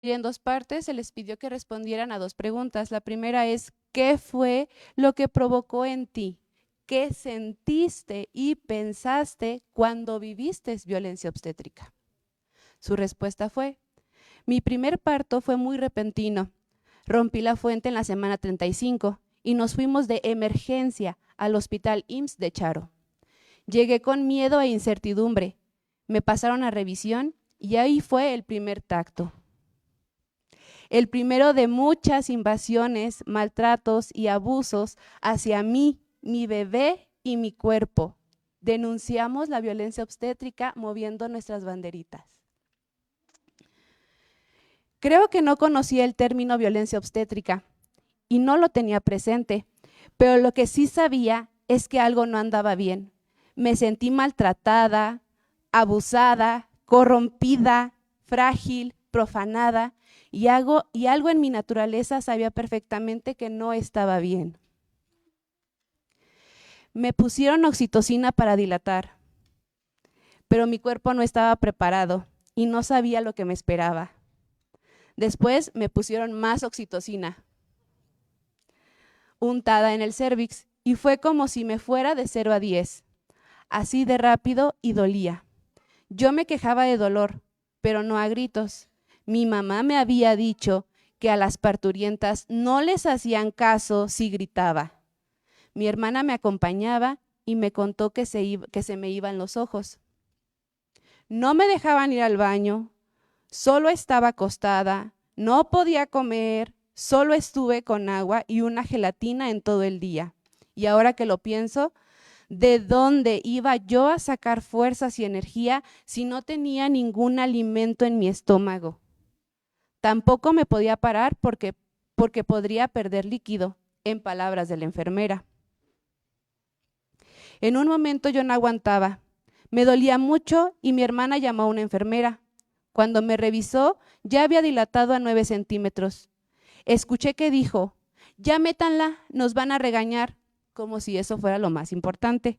Y en dos partes se les pidió que respondieran a dos preguntas. La primera es, ¿qué fue lo que provocó en ti? ¿Qué sentiste y pensaste cuando viviste violencia obstétrica? Su respuesta fue, mi primer parto fue muy repentino. Rompí la fuente en la semana 35 y nos fuimos de emergencia al hospital IMSS de Charo. Llegué con miedo e incertidumbre. Me pasaron a revisión y ahí fue el primer tacto. El primero de muchas invasiones, maltratos y abusos hacia mí, mi bebé y mi cuerpo. Denunciamos la violencia obstétrica moviendo nuestras banderitas. Creo que no conocía el término violencia obstétrica y no lo tenía presente, pero lo que sí sabía es que algo no andaba bien. Me sentí maltratada, abusada, corrompida, frágil, profanada y algo en mi naturaleza sabía perfectamente que no estaba bien. Me pusieron oxitocina para dilatar, pero mi cuerpo no estaba preparado y no sabía lo que me esperaba. Después me pusieron más oxitocina, untada en el cérvix, y fue como si me fuera de 0 a 10, así de rápido y dolía. Yo me quejaba de dolor, pero no a gritos. Mi mamá me había dicho que a las parturientas no les hacían caso si gritaba. Mi hermana me acompañaba y me contó que se me iban los ojos. No me dejaban ir al baño, solo estaba acostada, no podía comer, solo estuve con agua y una gelatina en todo el día. Y ahora que lo pienso, ¿de dónde iba yo a sacar fuerzas y energía si no tenía ningún alimento en mi estómago? Tampoco me podía parar porque podría perder líquido, en palabras de la enfermera. En un momento yo no aguantaba, me dolía mucho y mi hermana llamó a una enfermera. Cuando me revisó, ya había dilatado a 9 centímetros. Escuché que dijo, ya métanla, nos van a regañar, como si eso fuera lo más importante.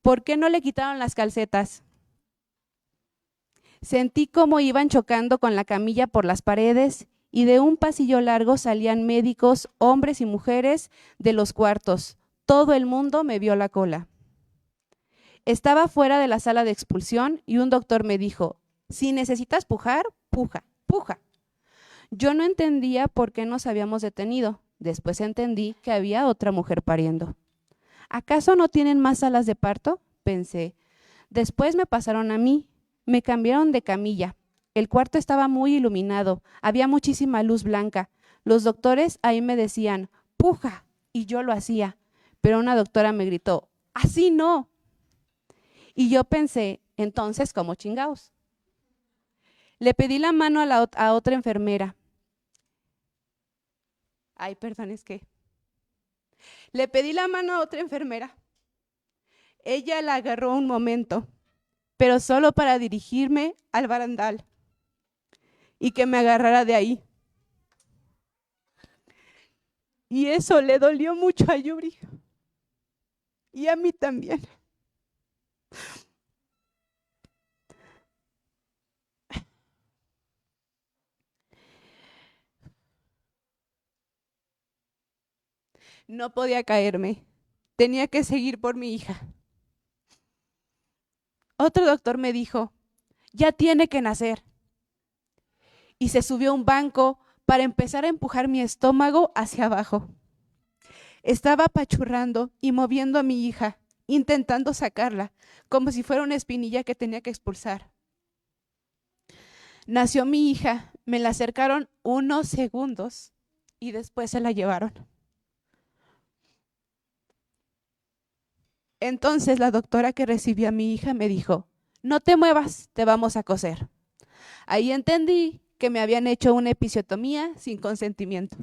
¿Por qué no le quitaron las calcetas? Sentí cómo iban chocando con la camilla por las paredes y de un pasillo largo salían médicos, hombres y mujeres de los cuartos. Todo el mundo me vio la cola. Estaba fuera de la sala de expulsión y un doctor me dijo, si necesitas pujar, puja, puja. Yo no entendía por qué nos habíamos detenido. Después entendí que había otra mujer pariendo. ¿Acaso no tienen más salas de parto? Pensé. Después me pasaron a mí. Me cambiaron de camilla. El cuarto estaba muy iluminado. Había muchísima luz blanca. Los doctores ahí me decían, puja, y yo lo hacía. Pero una doctora me gritó, así no. Y yo pensé, entonces, ¿cómo chingaos? Le pedí la mano a otra enfermera. Ay, perdón, es que. Le pedí la mano a otra enfermera. Ella la agarró un momento, pero solo para dirigirme al barandal y que me agarrara de ahí. Y eso le dolió mucho a Yuri y a mí también. No podía caerme, tenía que seguir por mi hija. Otro doctor me dijo, ya tiene que nacer. Y se subió a un banco para empezar a empujar mi estómago hacia abajo. Estaba apachurrando y moviendo a mi hija, intentando sacarla, como si fuera una espinilla que tenía que expulsar. Nació mi hija, me la acercaron unos segundos y después se la llevaron. Entonces la doctora que recibió a mi hija me dijo, no te muevas, te vamos a coser. Ahí entendí que me habían hecho una episiotomía sin consentimiento.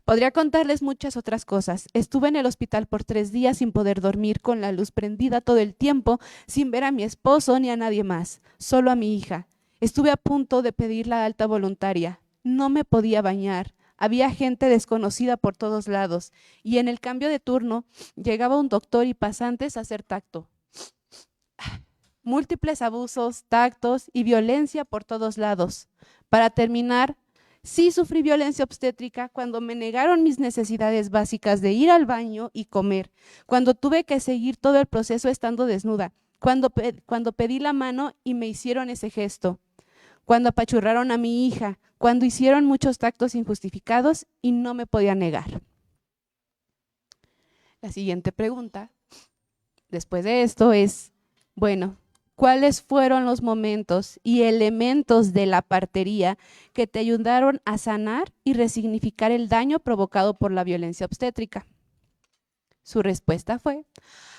Podría contarles muchas otras cosas. Estuve en el hospital por 3 días sin poder dormir, con la luz prendida todo el tiempo, sin ver a mi esposo ni a nadie más, solo a mi hija. Estuve a punto de pedir la alta voluntaria. No me podía bañar. Había gente desconocida por todos lados y en el cambio de turno llegaba un doctor y pasantes a hacer tacto. múltiples abusos, tactos y violencia por todos lados. Para terminar, sí sufrí violencia obstétrica cuando me negaron mis necesidades básicas de ir al baño y comer, cuando tuve que seguir todo el proceso estando desnuda, cuando pedí la mano y me hicieron ese gesto, cuando apachurraron a mi hija, cuando hicieron muchos tactos injustificados y no me podía negar. La siguiente pregunta, después de esto, es, bueno, ¿cuáles fueron los momentos y elementos de la partería que te ayudaron a sanar y resignificar el daño provocado por la violencia obstétrica? Su respuesta fue,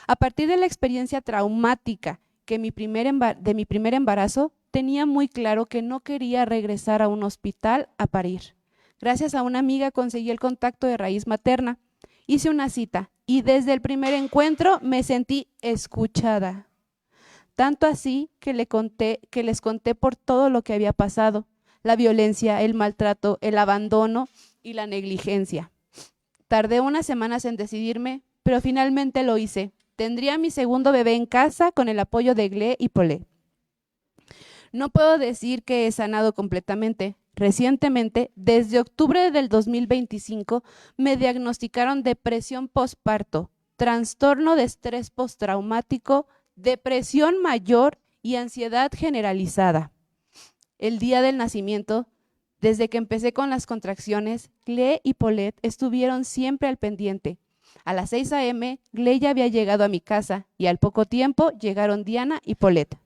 a partir de la experiencia traumática de mi primer embarazo, tenía muy claro que no quería regresar a un hospital a parir. Gracias a una amiga conseguí el contacto de raíz materna, hice una cita y desde el primer encuentro me sentí escuchada. Tanto así que les conté por todo lo que había pasado, la violencia, el maltrato, el abandono y la negligencia. Tardé unas semanas en decidirme, pero finalmente lo hice. Tendría mi segundo bebé en casa con el apoyo de Gle y Polé. No puedo decir que he sanado completamente. Recientemente, desde octubre del 2025, me diagnosticaron depresión postparto, trastorno de estrés postraumático, depresión mayor y ansiedad generalizada. El día del nacimiento, desde que empecé con las contracciones, Gle y Paulette estuvieron siempre al pendiente. A las 6 a.m., Gle ya había llegado a mi casa y al poco tiempo llegaron Diana y Paulette.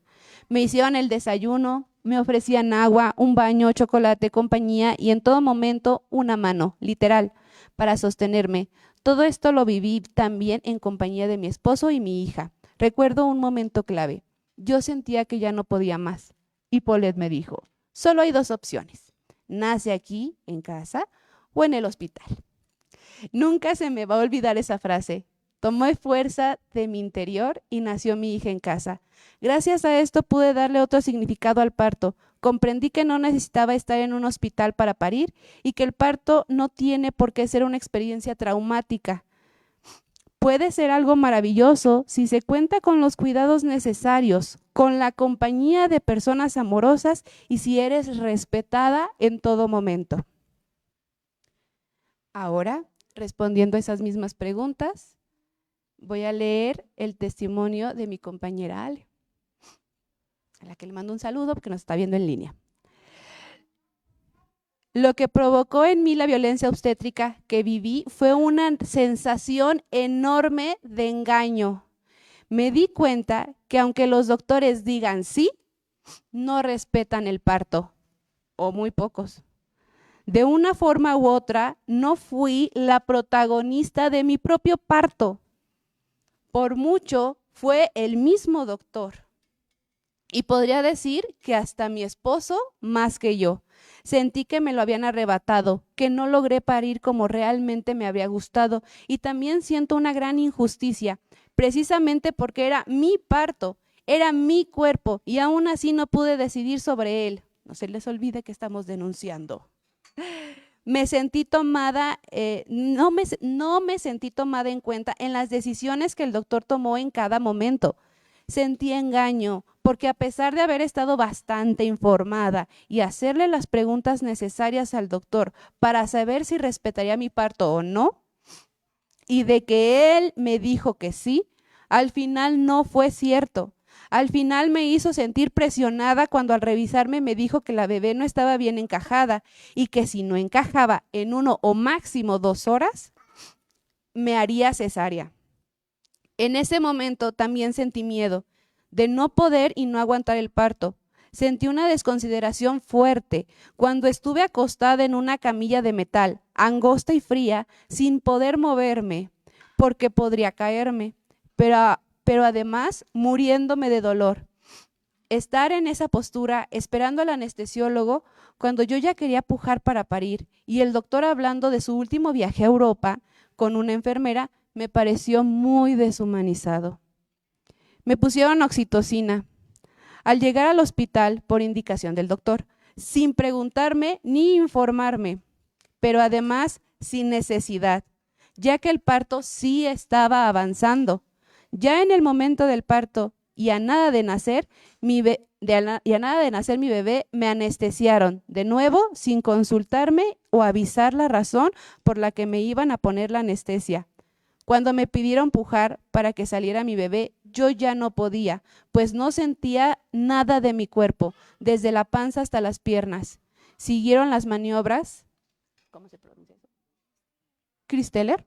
Me hicieron el desayuno, me ofrecían agua, un baño, chocolate, compañía y en todo momento una mano, literal, para sostenerme. Todo esto lo viví también en compañía de mi esposo y mi hija. Recuerdo un momento clave. Yo sentía que ya no podía más. Y Paulette me dijo, solo hay dos opciones. Nace aquí, en casa, o en el hospital. Nunca se me va a olvidar esa frase. Tomé fuerza de mi interior y nació mi hija en casa. Gracias a esto pude darle otro significado al parto. Comprendí que no necesitaba estar en un hospital para parir y que el parto no tiene por qué ser una experiencia traumática. Puede ser algo maravilloso si se cuenta con los cuidados necesarios, con la compañía de personas amorosas y si eres respetada en todo momento. Ahora, respondiendo a esas mismas preguntas, voy a leer el testimonio de mi compañera Ale, a la que le mando un saludo porque nos está viendo en línea. Lo que provocó en mí la violencia obstétrica que viví fue una sensación enorme de engaño. Me di cuenta que aunque los doctores digan sí, no respetan el parto, o muy pocos. De una forma u otra, no fui la protagonista de mi propio parto. Por mucho, fue el mismo doctor. Y podría decir que hasta mi esposo más que yo. Sentí que me lo habían arrebatado, que no logré parir como realmente me había gustado y también siento una gran injusticia, precisamente porque era mi parto, era mi cuerpo y aún así no pude decidir sobre él. No se les olvide que estamos denunciando. Me sentí tomada, no me sentí tomada en cuenta en las decisiones que el doctor tomó en cada momento. Sentí engaño, porque a pesar de haber estado bastante informada y hacerle las preguntas necesarias al doctor para saber si respetaría mi parto o no, y de que él me dijo que sí, al final no fue cierto. Al final me hizo sentir presionada cuando al revisarme me dijo que la bebé no estaba bien encajada y que si no encajaba en 1 o máximo 2 horas, me haría cesárea. En ese momento también sentí miedo de no poder y no aguantar el parto. Sentí una desconsideración fuerte cuando estuve acostada en una camilla de metal, angosta y fría, sin poder moverme, porque podría caerme, pero además muriéndome de dolor. Estar en esa postura, esperando al anestesiólogo, cuando yo ya quería pujar para parir, y el doctor hablando de su último viaje a Europa con una enfermera, me pareció muy deshumanizado. Me pusieron oxitocina. Al llegar al hospital, por indicación del doctor, sin preguntarme ni informarme, pero además sin necesidad, ya que el parto sí estaba avanzando. Ya en el momento del parto y a nada de nacer mi bebé me anestesiaron, de nuevo, sin consultarme o avisar la razón por la que me iban a poner la anestesia. Cuando me pidieron pujar para que saliera mi bebé, yo ya no podía, pues no sentía nada de mi cuerpo, desde la panza hasta las piernas. Siguieron las maniobras. ¿Cómo se pronuncia eso? Christeller.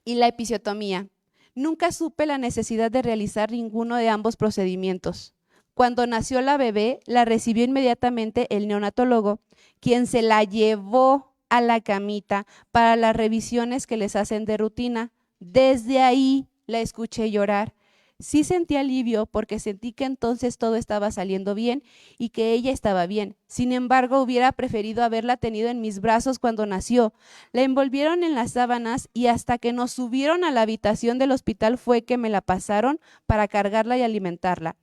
Y la episiotomía. Nunca supe la necesidad de realizar ninguno de ambos procedimientos. Cuando nació la bebé, la recibió inmediatamente el neonatólogo, quien se la llevó a la camita para las revisiones que les hacen de rutina. Desde ahí la escuché llorar. Sí sentí alivio porque sentí que entonces todo estaba saliendo bien y que ella estaba bien. Sin embargo, hubiera preferido haberla tenido en mis brazos cuando nació. La envolvieron en las sábanas y hasta que nos subieron a la habitación del hospital fue que me la pasaron para cargarla y alimentarla.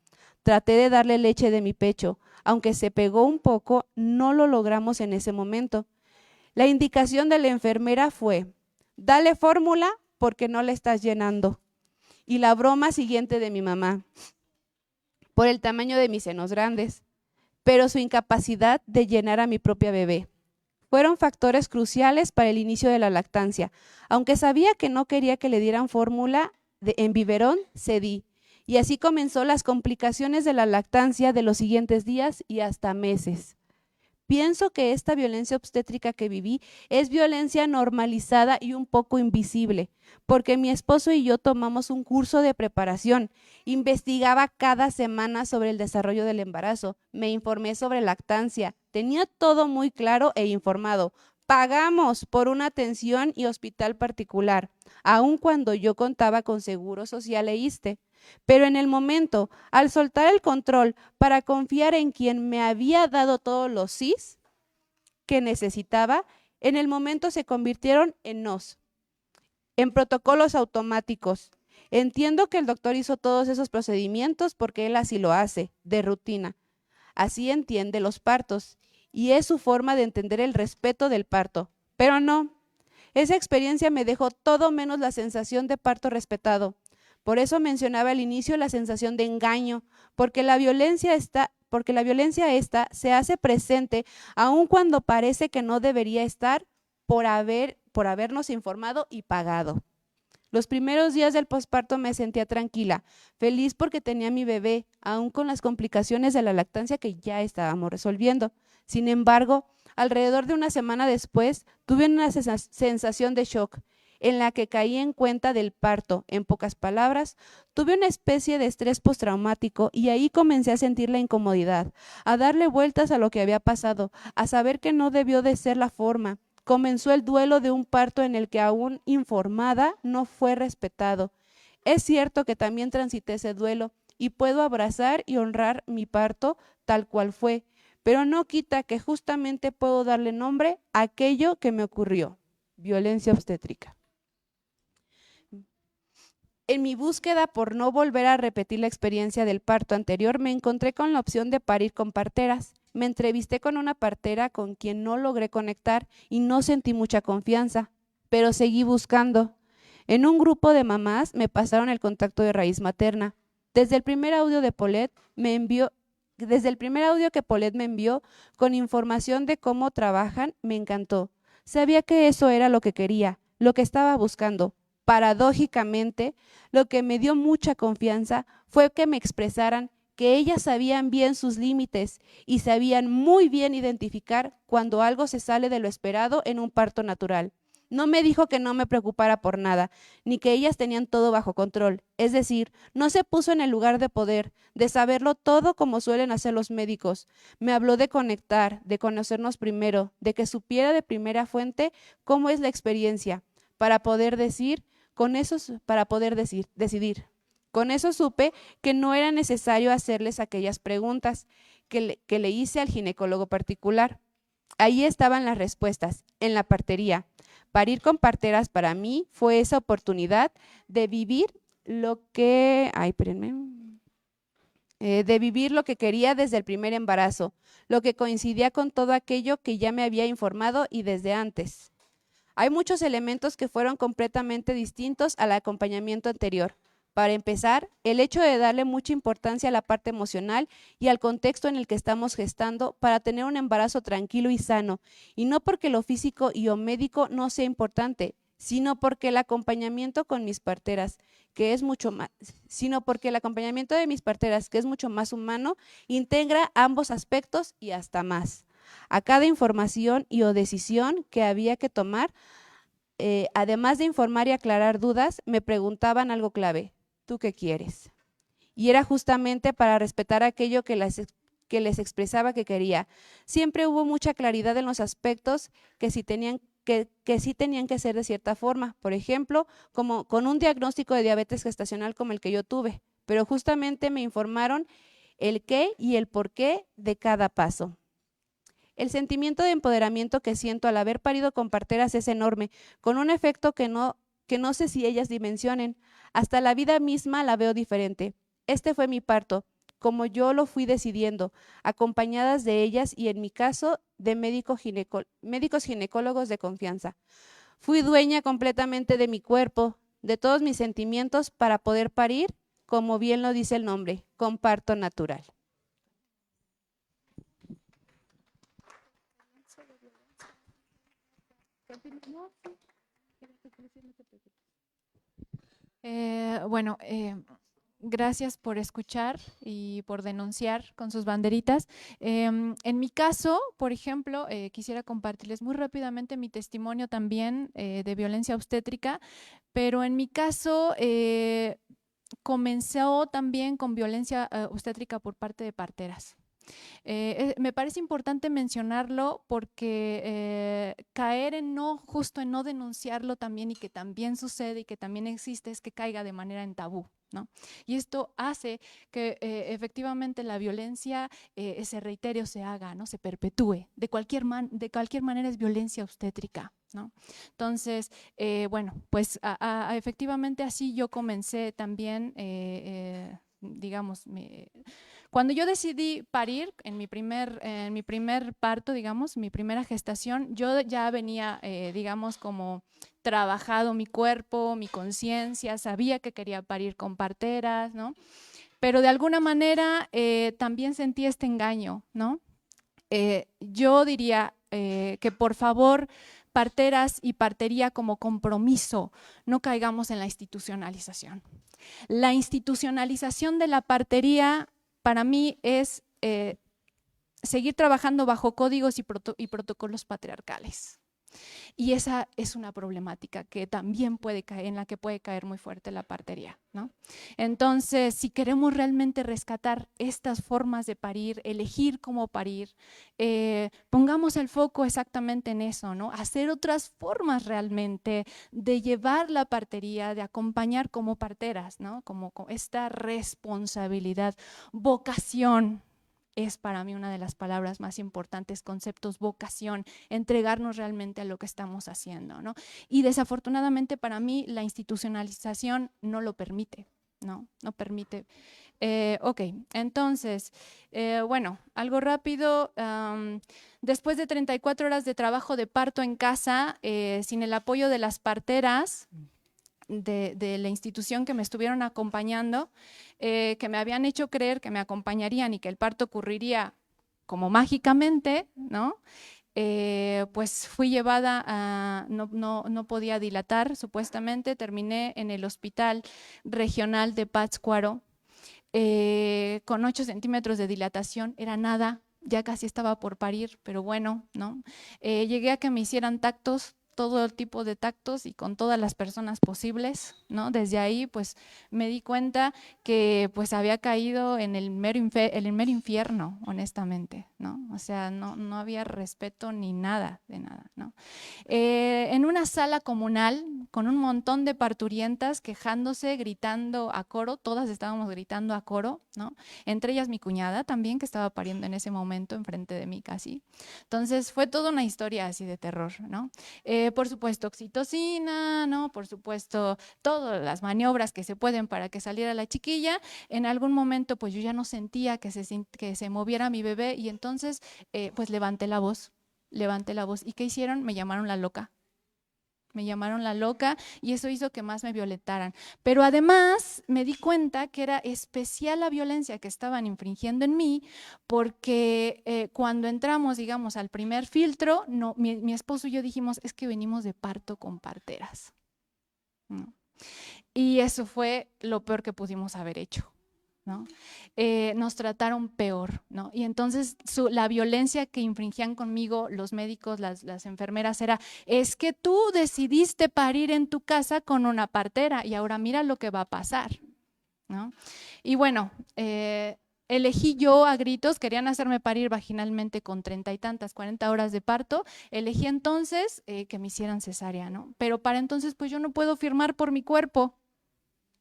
Traté de darle leche de mi pecho. Aunque se pegó un poco, no lo logramos en ese momento. La indicación de la enfermera fue: dale fórmula porque no le estás llenando. Y la broma siguiente de mi mamá, por el tamaño de mis senos grandes, pero su incapacidad de llenar a mi propia bebé. Fueron factores cruciales para el inicio de la lactancia. Aunque sabía que no quería que le dieran fórmula en biberón, cedí. Y así comenzó las complicaciones de la lactancia de los siguientes días y hasta meses. Pienso que esta violencia obstétrica que viví es violencia normalizada y un poco invisible, porque mi esposo y yo tomamos un curso de preparación, investigaba cada semana sobre el desarrollo del embarazo, me informé sobre lactancia, tenía todo muy claro e informado. Pagamos por una atención y hospital particular, aun cuando yo contaba con Seguro Social e ISSSTE. Pero en el momento, al soltar el control para confiar en quien me había dado todos los sís que necesitaba, en el momento se convirtieron en nos, en protocolos automáticos. Entiendo que el doctor hizo todos esos procedimientos porque él así lo hace, de rutina. Así entiende los partos y es su forma de entender el respeto del parto. Pero no, esa experiencia me dejó todo menos la sensación de parto respetado. Por eso mencionaba al inicio la sensación de engaño, porque la violencia esta se hace presente aun cuando parece que no debería estar por habernos informado y pagado. Los primeros días del posparto me sentía tranquila, feliz porque tenía a mi bebé, aun con las complicaciones de la lactancia que ya estábamos resolviendo. Sin embargo, alrededor de una semana después, tuve una sensación de shock, en la que caí en cuenta del parto. En pocas palabras, tuve una especie de estrés postraumático y ahí comencé a sentir la incomodidad, a darle vueltas a lo que había pasado, a saber que no debió de ser la forma. Comenzó el duelo de un parto en el que aún informada no fue respetado. Es cierto que también transité ese duelo y puedo abrazar y honrar mi parto tal cual fue, pero no quita que justamente puedo darle nombre a aquello que me ocurrió: violencia obstétrica. En mi búsqueda por no volver a repetir la experiencia del parto anterior, me encontré con la opción de parir con parteras. Me entrevisté con una partera con quien no logré conectar y no sentí mucha confianza, pero seguí buscando. En un grupo de mamás me pasaron el contacto de Raíz Materna. Desde el primer audio que Paulette me envió con información de cómo trabajan, me encantó. Sabía que eso era lo que quería, lo que estaba buscando. Paradójicamente, lo que me dio mucha confianza fue que me expresaran que ellas sabían bien sus límites y sabían muy bien identificar cuando algo se sale de lo esperado en un parto natural. No me dijo que no me preocupara por nada, ni que ellas tenían todo bajo control. Es decir, no se puso en el lugar de poder, de saberlo todo como suelen hacer los médicos. Me habló de conectar, de conocernos primero, de que supiera de primera fuente cómo es la experiencia, para poder decidir. Con eso supe que no era necesario hacerles aquellas preguntas que le hice al ginecólogo particular. Ahí estaban las respuestas, en la partería. Parir con parteras para mí fue esa oportunidad de vivir de vivir lo que quería desde el primer embarazo, lo que coincidía con todo aquello que ya me había informado y desde antes. Hay muchos elementos que fueron completamente distintos al acompañamiento anterior, Para empezar, el hecho de darle mucha importancia a la parte emocional y al contexto en el que estamos gestando para tener un embarazo tranquilo y sano, y no porque lo físico y o médico no sea importante, sino porque el acompañamiento con mis parteras, que es mucho más, sino porque el acompañamiento de mis parteras, que es mucho más humano, integra ambos aspectos y hasta más. A cada información y o decisión que había que tomar, además de informar y aclarar dudas, me preguntaban algo clave: ¿tú qué quieres? Y era justamente para respetar aquello que les expresaba que quería. Siempre hubo mucha claridad en los aspectos que sí tenían que ser de cierta forma, por ejemplo, como con un diagnóstico de diabetes gestacional como el que yo tuve, pero justamente me informaron el qué y el por qué de cada paso. El sentimiento de empoderamiento que siento al haber parido con parteras es enorme, con un efecto que no sé si ellas dimensionen. Hasta la vida misma la veo diferente. Este fue mi parto, como yo lo fui decidiendo, acompañadas de ellas y en mi caso de médicos ginecólogos de confianza. Fui dueña completamente de mi cuerpo, de todos mis sentimientos para poder parir, como bien lo dice el nombre, con parto natural. Bueno, gracias por escuchar y por denunciar con sus banderitas. En mi caso, por ejemplo, quisiera compartirles muy rápidamente mi testimonio también de violencia obstétrica, pero en mi caso comenzó también con violencia obstétrica por parte de parteras. Me parece importante mencionarlo porque caer en justo en no denunciarlo también, y que también sucede y que también existe, es que caiga de manera en tabú, ¿no? Y esto hace que efectivamente la violencia se reitere o se haga, ¿no? Se perpetúe. De cualquier manera es violencia obstétrica, ¿no? Entonces, bueno, pues efectivamente así yo comencé también, digamos, cuando yo decidí parir en mi primer parto, digamos, mi primera gestación, yo ya venía, digamos, como trabajado mi cuerpo, mi conciencia, sabía que quería parir con parteras, ¿no? Pero de alguna manera también sentí este engaño, ¿no? Yo diría que por favor, parteras y partería como compromiso, no caigamos en la institucionalización. La institucionalización de la partería para mí es seguir trabajando bajo códigos y protocolos patriarcales. Y esa es una problemática que también puede caer, en la que puede caer muy fuerte la partería, ¿no? Entonces, si queremos realmente rescatar estas formas de parir, elegir cómo parir, pongamos el foco exactamente en eso, ¿no? Hacer otras formas realmente de llevar la partería, de acompañar como parteras, ¿no? Como esta responsabilidad, vocación. Es para mí una de las palabras más importantes, conceptos, vocación, entregarnos realmente a lo que estamos haciendo, ¿no? Y desafortunadamente para mí la institucionalización no lo permite, ¿no? No permite. Ok, entonces, bueno, algo rápido. Después de 34 horas de trabajo de parto en casa, sin el apoyo de las parteras, de la institución que me estuvieron acompañando, que me habían hecho creer que me acompañarían y que el parto ocurriría como mágicamente, ¿no? Pues fui llevada a, no podía dilatar, supuestamente, terminé en el hospital regional de Pátzcuaro, con 8 centímetros de dilatación, era nada, ya casi estaba por parir, pero bueno, ¿no? Llegué a que me hicieran tactos, todo el tipo de tactos y con todas las personas posibles, ¿no? Desde ahí, pues, me di cuenta que, pues, había caído en el mero infierno, honestamente, ¿no? O sea, no había respeto ni nada, de nada, ¿no? En una sala comunal con un montón de parturientas quejándose, gritando a coro, todas estábamos gritando a coro, ¿no? Entre ellas mi cuñada también, que estaba pariendo en ese momento enfrente de mí casi. Entonces fue toda una historia así de terror, ¿no? Por supuesto oxitocina, ¿no? Por supuesto todas las maniobras que se pueden para que saliera la chiquilla. En algún momento pues yo ya no sentía que se moviera mi bebé, y entonces pues levanté la voz. ¿Y qué hicieron? Me llamaron la loca. Me llamaron la loca y eso hizo que más me violentaran. Pero además me di cuenta que era especial la violencia que estaban infringiendo en mí porque cuando entramos, digamos, al primer filtro, no, mi esposo y yo dijimos, es que venimos de parto con parteras. ¿No? Y eso fue lo peor que pudimos haber hecho. ¿No? Nos trataron peor, ¿no? Y entonces la violencia que infringían conmigo los médicos, las enfermeras era, es que tú decidiste parir en tu casa con una partera y ahora mira lo que va a pasar, ¿no? Y bueno, elegí yo a gritos, querían hacerme parir vaginalmente con 30 y tantas, 40 horas de parto, elegí entonces que me hicieran cesárea, ¿no? Pero para entonces pues yo no puedo firmar por mi cuerpo,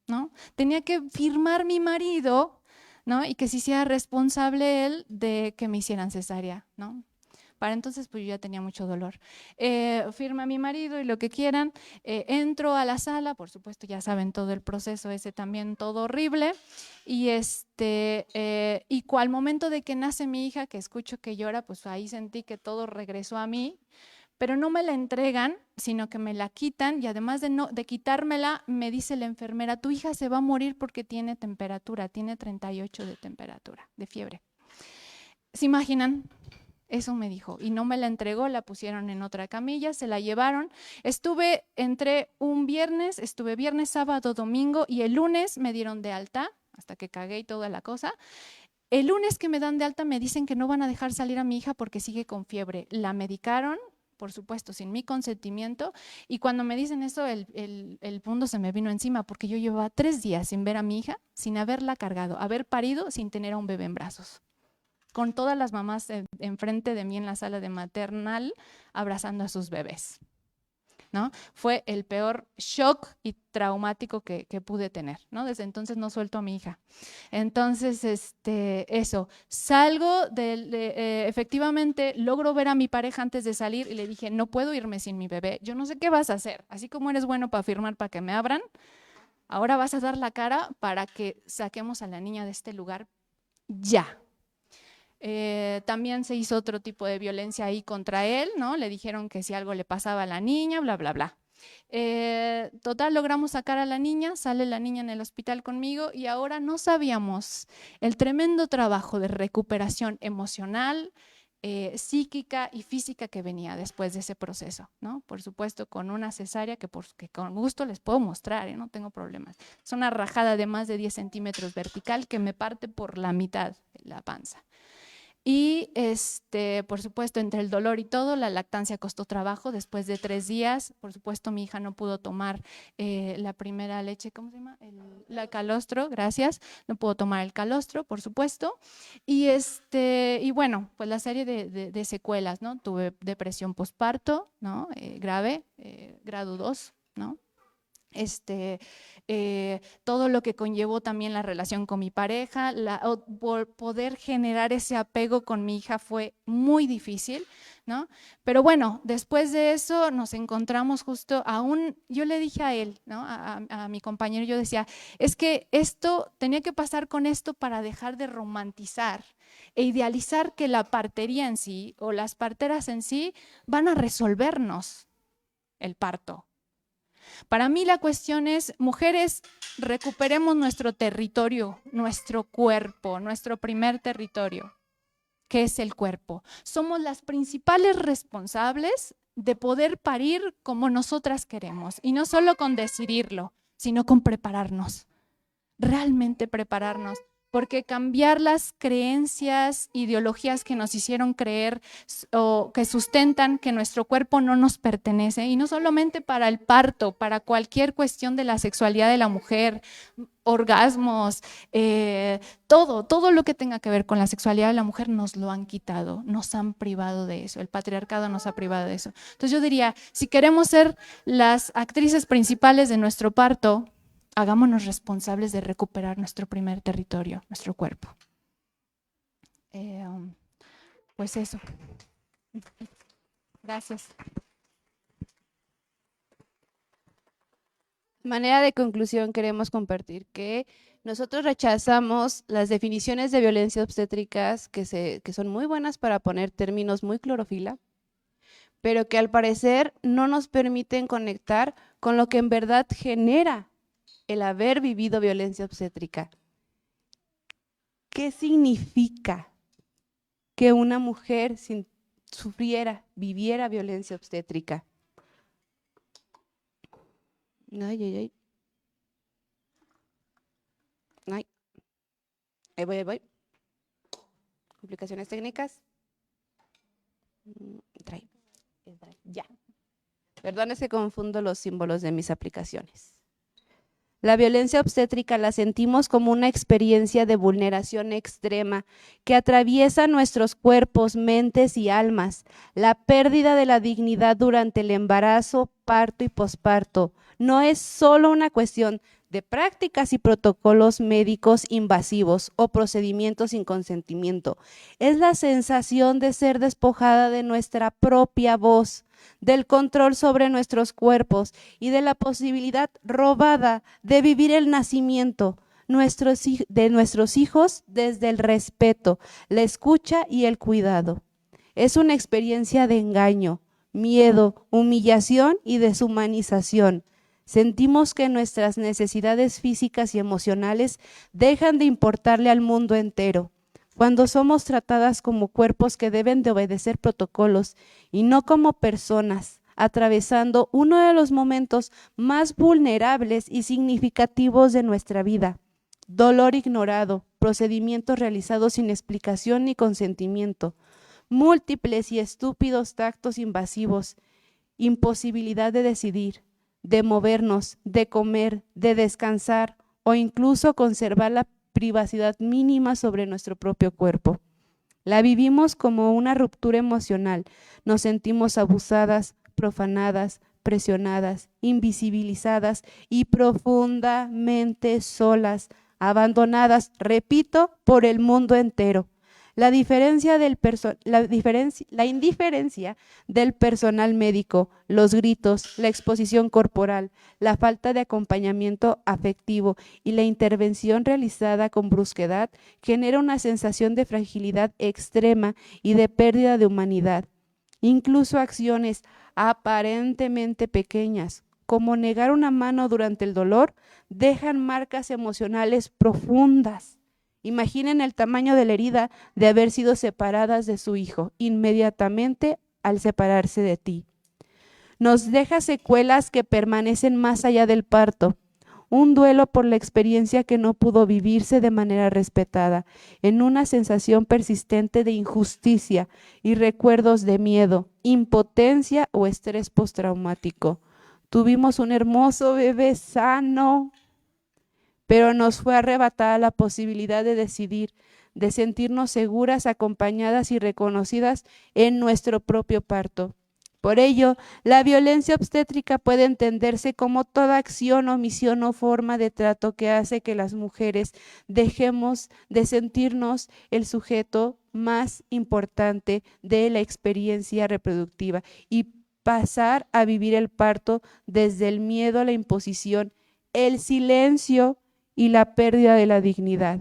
¿no? Tenía que firmar mi marido, ¿no? Y que se hiciera responsable él de que me hicieran cesárea, ¿no? Para entonces pues yo ya tenía mucho dolor. Firma mi marido y lo que quieran, entro a la sala, por supuesto ya saben todo el proceso ese también, todo horrible, y al momento de que nace mi hija, que escucho que llora, pues ahí sentí que todo regresó a mí, pero no me la entregan, sino que me la quitan y además de quitármela, me dice la enfermera, tu hija se va a morir porque tiene temperatura, tiene 38 de temperatura, de fiebre. ¿Se imaginan? Eso me dijo y no me la entregó, la pusieron en otra camilla, se la llevaron. Entré un viernes, estuve viernes, sábado, domingo y el lunes me dieron de alta, hasta que cagué y toda la cosa. El lunes que me dan de alta me dicen que no van a dejar salir a mi hija porque sigue con fiebre. La medicaron, por supuesto, sin mi consentimiento, y cuando me dicen eso, el mundo se me vino encima, porque yo llevaba 3 días sin ver a mi hija, sin haberla cargado, haber parido sin tener a un bebé en brazos, con todas las mamás enfrente de mí en la sala de maternal, abrazando a sus bebés, ¿no? Fue el peor shock y traumático que pude tener, ¿no? Desde entonces no suelto a mi hija. Entonces, eso, salgo, efectivamente logro ver a mi pareja antes de salir y le dije, no puedo irme sin mi bebé, yo no sé qué vas a hacer, así como eres bueno para firmar para que me abran, ahora vas a dar la cara para que saquemos a la niña de este lugar ya. También se hizo otro tipo de violencia ahí contra él, ¿no? Le dijeron que si algo le pasaba a la niña, bla, bla, bla. Total, logramos sacar a la niña, sale la niña en el hospital conmigo y ahora no sabíamos el tremendo trabajo de recuperación emocional, psíquica y física que venía después de ese proceso, ¿no? Por supuesto, con una cesárea que con gusto les puedo mostrar, no tengo problemas. Es una rajada de más de 10 centímetros vertical que me parte por la mitad la panza. Y por supuesto, entre el dolor y todo, la lactancia costó trabajo. Después de 3 días, por supuesto, mi hija no pudo tomar la primera leche, ¿cómo se llama? El calostro, gracias. No pudo tomar el calostro, por supuesto. Y bueno, pues la serie de secuelas, ¿no? Tuve depresión postparto, ¿no? Grave, grado 2, ¿no? Todo lo que conllevó también la relación con mi pareja, poder generar ese apego con mi hija fue muy difícil, ¿no? Pero bueno, después de eso nos encontramos justo yo le dije a él, ¿no? A mi compañero, yo decía, es que esto tenía que pasar con esto para dejar de romantizar e idealizar que la partería en sí o las parteras en sí van a resolvernos el parto. Para mí la cuestión es, mujeres, recuperemos nuestro territorio, nuestro cuerpo, nuestro primer territorio, que es el cuerpo. Somos las principales responsables de poder parir como nosotras queremos, y no solo con decidirlo, sino con prepararnos, realmente prepararnos. Porque cambiar las creencias, ideologías que nos hicieron creer o que sustentan que nuestro cuerpo no nos pertenece, y no solamente para el parto, para cualquier cuestión de la sexualidad de la mujer, orgasmos, todo lo que tenga que ver con la sexualidad de la mujer nos lo han quitado, nos han privado de eso, el patriarcado nos ha privado de eso. Entonces yo diría, si queremos ser las actrices principales de nuestro parto, hagámonos responsables de recuperar nuestro primer territorio, nuestro cuerpo. Pues eso. Gracias. De manera de conclusión, queremos compartir que nosotros rechazamos las definiciones de violencia obstétricas que son muy buenas para poner términos muy clorofila, pero que al parecer no nos permiten conectar con lo que en verdad genera el haber vivido violencia obstétrica. ¿Qué significa que una mujer viviera violencia obstétrica? Ay, ay, ay. Ay. Ahí voy. Complicaciones técnicas. Trae. Ya. Perdón, es que confundo los símbolos de mis aplicaciones. La violencia obstétrica la sentimos como una experiencia de vulneración extrema que atraviesa nuestros cuerpos, mentes y almas. La pérdida de la dignidad durante el embarazo, parto y posparto no es solo una cuestión de prácticas y protocolos médicos invasivos o procedimientos sin consentimiento. Es la sensación de ser despojada de nuestra propia voz, del control sobre nuestros cuerpos y de la posibilidad robada de vivir el nacimiento de nuestros hijos desde el respeto, la escucha y el cuidado. Es una experiencia de engaño, miedo, humillación y deshumanización. Sentimos que nuestras necesidades físicas y emocionales dejan de importarle al mundo entero. Cuando somos tratadas como cuerpos que deben de obedecer protocolos y no como personas, atravesando uno de los momentos más vulnerables y significativos de nuestra vida. Dolor ignorado, procedimientos realizados sin explicación ni consentimiento, múltiples y estúpidos tactos invasivos, imposibilidad de decidir, de movernos, de comer, de descansar o incluso conservar la privacidad mínima sobre nuestro propio cuerpo. La vivimos como una ruptura emocional, nos sentimos abusadas, profanadas, presionadas, invisibilizadas y profundamente solas, abandonadas, repito, por el mundo entero. La indiferencia del personal médico, los gritos, la exposición corporal, la falta de acompañamiento afectivo y la intervención realizada con brusquedad genera una sensación de fragilidad extrema y de pérdida de humanidad. Incluso acciones aparentemente pequeñas, como negar una mano durante el dolor, dejan marcas emocionales profundas. Imaginen el tamaño de la herida de haber sido separadas de su hijo inmediatamente al separarse de ti. Nos deja secuelas que permanecen más allá del parto, un duelo por la experiencia que no pudo vivirse de manera respetada, en una sensación persistente de injusticia y recuerdos de miedo, impotencia o estrés postraumático. Tuvimos un hermoso bebé sano, pero nos fue arrebatada la posibilidad de decidir, de sentirnos seguras, acompañadas y reconocidas en nuestro propio parto. Por ello, la violencia obstétrica puede entenderse como toda acción, omisión o forma de trato que hace que las mujeres dejemos de sentirnos el sujeto más importante de la experiencia reproductiva y pasar a vivir el parto desde el miedo a la imposición, el silencio y la pérdida de la dignidad.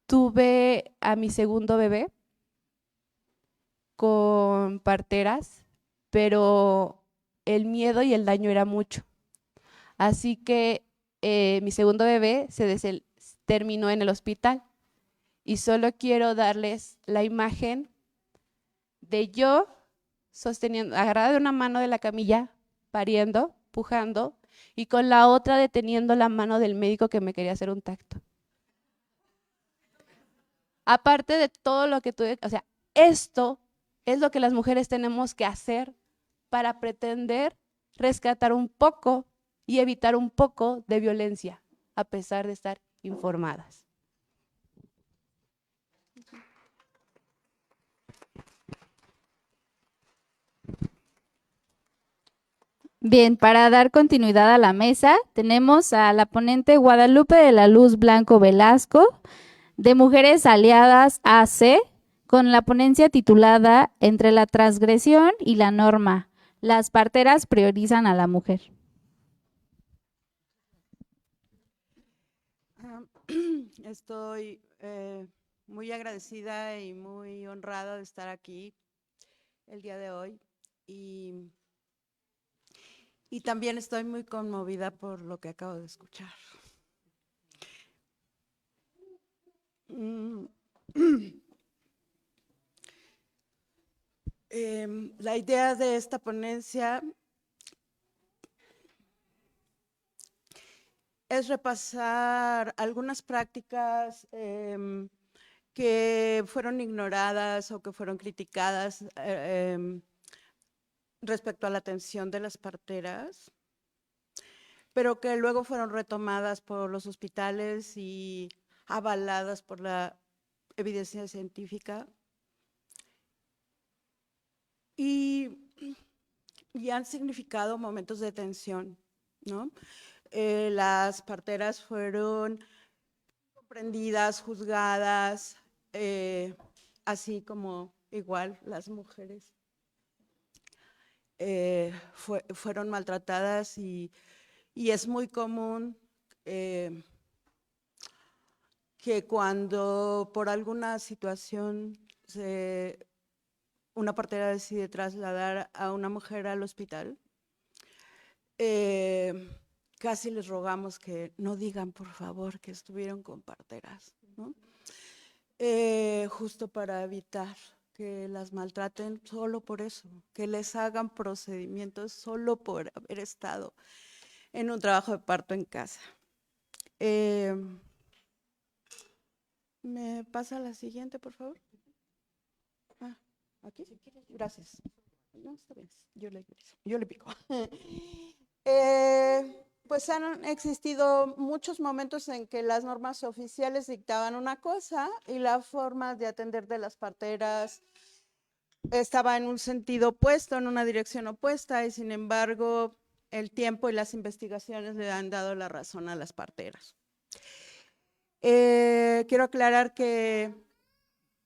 Tuve a mi segundo bebé con parteras, pero el miedo y el daño era mucho. Así que mi segundo bebé terminó en el hospital y solo quiero darles la imagen de yo sosteniendo, agarrada de una mano de la camilla, pariendo, pujando, y con la otra deteniendo la mano del médico que me quería hacer un tacto. Aparte de todo lo que tuve, o sea, esto es lo que las mujeres tenemos que hacer para pretender rescatar un poco y evitar un poco de violencia, a pesar de estar informadas. Bien, para dar continuidad a la mesa, tenemos a la ponente Guadalupe de la Luz Blanco Velasco, de Mujeres Aliadas AC, con la ponencia titulada Entre la transgresión y la norma, las parteras priorizan a la mujer. Estoy muy agradecida y muy honrada de estar aquí el día de hoy y también estoy muy conmovida por lo que acabo de escuchar. La idea de esta ponencia es repasar algunas prácticas que fueron ignoradas o que fueron criticadas respecto a la atención de las parteras, pero que luego fueron retomadas por los hospitales y avaladas por la evidencia científica. Y han significado momentos de tensión, ¿no? Las parteras fueron comprendidas, juzgadas, así como igual las mujeres fueron maltratadas y es muy común que cuando por alguna situación una partera decide trasladar a una mujer al hospital, casi les rogamos que no digan, por favor, que estuvieron con parteras, ¿no? Justo para evitar que las maltraten solo por eso, que les hagan procedimientos solo por haber estado en un trabajo de parto en casa. ¿Me pasa la siguiente, por favor? ¿Aquí? Gracias. No, está bien, yo le pico. Pues han existido muchos momentos en que las normas oficiales dictaban una cosa y la forma de atender de las parteras estaba en un sentido opuesto, en una dirección opuesta, y sin embargo el tiempo y las investigaciones le han dado la razón a las parteras. Quiero aclarar que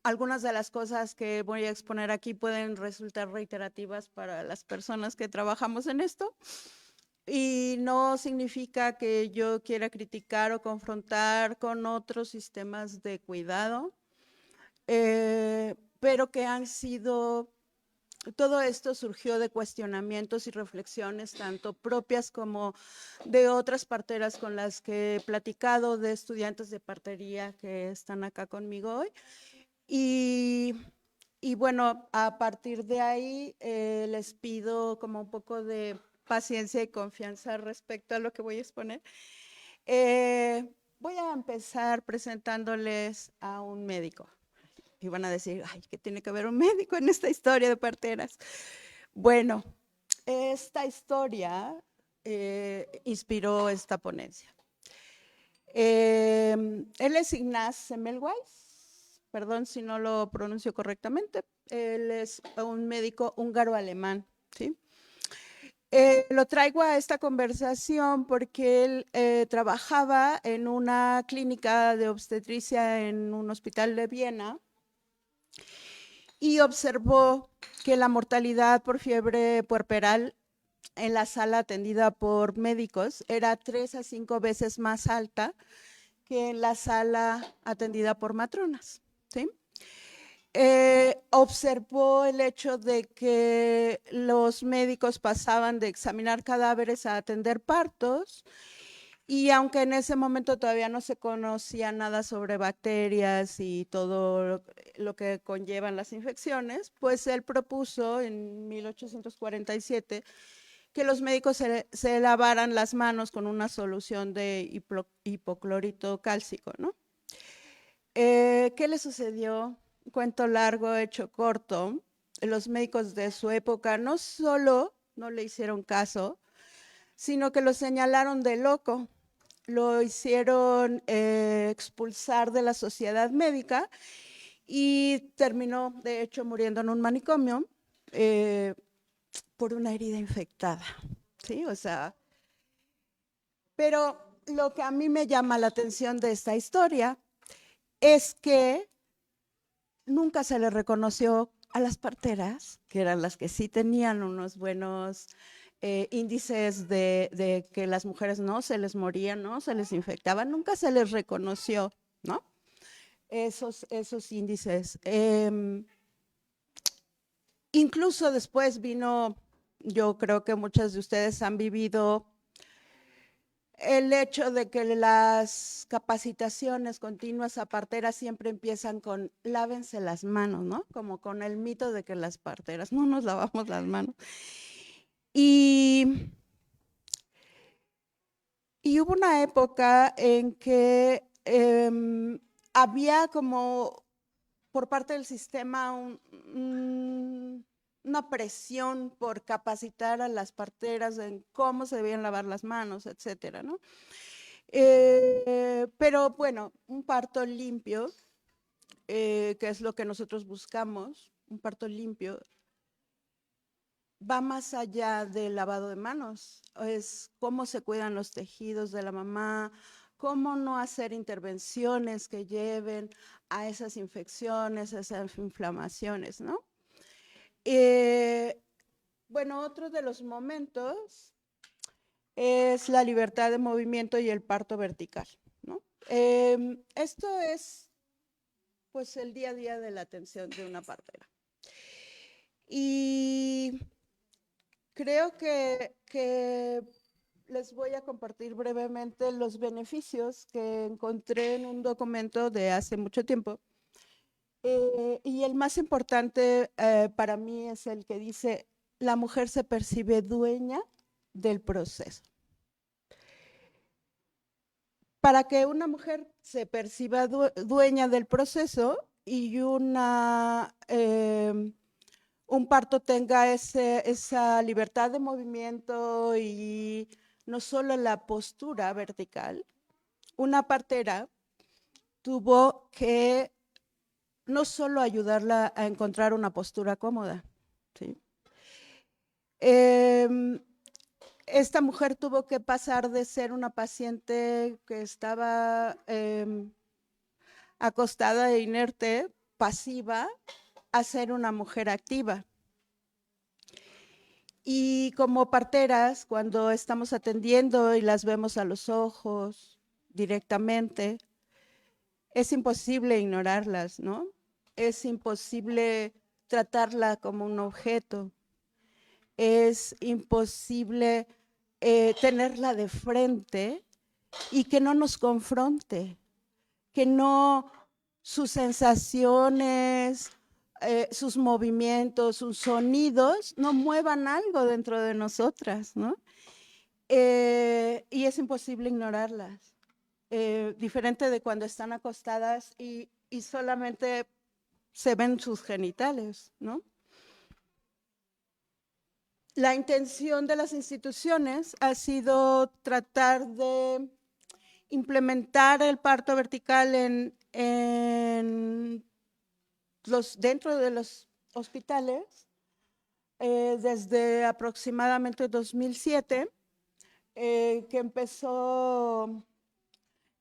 algunas de las cosas que voy a exponer aquí pueden resultar reiterativas para las personas que trabajamos en esto. Y no significa que yo quiera criticar o confrontar con otros sistemas de cuidado, pero que han sido, todo esto surgió de cuestionamientos y reflexiones tanto propias como de otras parteras con las que he platicado, de estudiantes de partería que están acá conmigo hoy. Y bueno, a partir de ahí les pido como un poco de paciencia y confianza respecto a lo que voy a exponer. Voy a empezar presentándoles a un médico. Y van a decir, ay, ¿qué tiene que ver un médico en esta historia de parteras? Bueno, esta historia inspiró esta ponencia. Él es Ignaz Semmelweis, perdón si no lo pronuncio correctamente. Él es un médico húngaro-alemán, ¿sí? Lo traigo a esta conversación porque él trabajaba en una clínica de obstetricia en un hospital de Viena y observó que la mortalidad por fiebre puerperal en la sala atendida por médicos era 3 a 5 veces más alta que en la sala atendida por matronas, ¿sí? Observó el hecho de que los médicos pasaban de examinar cadáveres a atender partos y aunque en ese momento todavía no se conocía nada sobre bacterias y todo lo que conllevan las infecciones, pues él propuso en 1847 que los médicos se lavaran las manos con una solución de hipoclorito cálcico, ¿no? ¿Qué le sucedió? Cuento largo, hecho corto. Los médicos de su época no solo no le hicieron caso, sino que lo señalaron de loco. Lo hicieron expulsar de la sociedad médica y terminó, de hecho, muriendo en un manicomio por una herida infectada, ¿sí? O sea, pero lo que a mí me llama la atención de esta historia es que nunca se le reconoció a las parteras, que eran las que sí tenían unos buenos índices de que las mujeres no se les morían, no se les infectaban, nunca se les reconoció, ¿no? Esos índices. Incluso después vino, yo creo que muchas de ustedes han vivido el hecho de que las capacitaciones continuas a parteras siempre empiezan con lávense las manos, ¿no? Como con el mito de que las parteras no nos lavamos las manos. Y hubo una época en que había como por parte del sistema una presión por capacitar a las parteras en cómo se debían lavar las manos, etcétera, ¿no? Pero bueno, un parto limpio, que es lo que nosotros buscamos, un parto limpio, va más allá del lavado de manos, es cómo se cuidan los tejidos de la mamá, cómo no hacer intervenciones que lleven a esas infecciones, a esas inflamaciones, ¿no? Bueno, otro de los momentos es la libertad de movimiento y el parto vertical, ¿no? Esto es, pues, el día a día de la atención de una partera. Y creo que les voy a compartir brevemente los beneficios que encontré en un documento de hace mucho tiempo. Y el más importante para mí es el que dice, la mujer se percibe dueña del proceso. Para que una mujer se perciba dueña del proceso y un parto tenga esa libertad de movimiento y no solo la postura vertical, una partera tuvo que no solo ayudarla a encontrar una postura cómoda, ¿sí? Esta mujer tuvo que pasar de ser una paciente que estaba acostada e inerte, pasiva, a ser una mujer activa. Y como parteras, cuando estamos atendiendo y las vemos a los ojos directamente, es imposible ignorarlas, ¿no? Es imposible tratarla como un objeto. Es imposible tenerla de frente y que no nos confronte, que no sus sensaciones, sus movimientos, sus sonidos no muevan algo dentro de nosotras, ¿no? Y es imposible ignorarlas. Diferente de cuando están acostadas y solamente se ven sus genitales, ¿no? La intención de las instituciones ha sido tratar de implementar el parto vertical dentro de los hospitales desde aproximadamente 2007, que empezó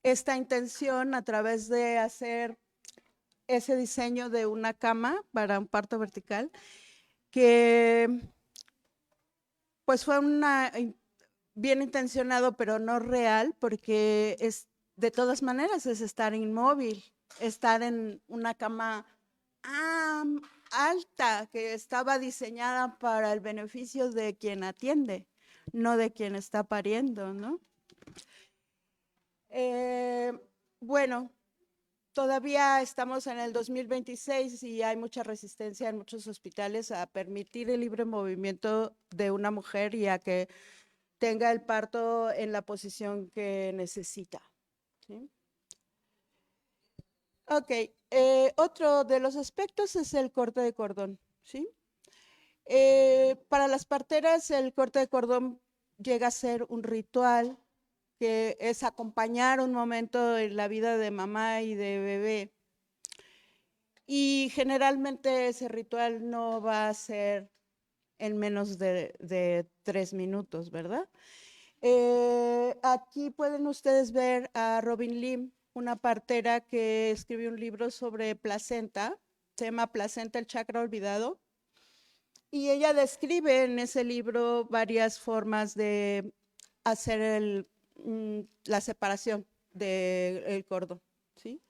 esta intención a través de hacer ese diseño de una cama para un parto vertical, que pues fue bien intencionado, pero no real, porque de todas maneras es estar inmóvil, estar en una cama alta que estaba diseñada para el beneficio de quien atiende, no de quien está pariendo, ¿no? Bueno, todavía estamos en el 2026 y hay mucha resistencia en muchos hospitales a permitir el libre movimiento de una mujer y a que tenga el parto en la posición que necesita, ¿sí? Ok, otro de los aspectos es el corte de cordón, ¿sí? Para las parteras el corte de cordón llega a ser un ritual que es acompañar un momento en la vida de mamá y de bebé. Y generalmente ese ritual no va a ser en menos de 3 minutos, ¿verdad? Aquí pueden ustedes ver a Robin Lim, una partera que escribió un libro sobre placenta, se llama Placenta, el chakra olvidado, y ella describe en ese libro varias formas de hacer la separación del cordón, ¿sí?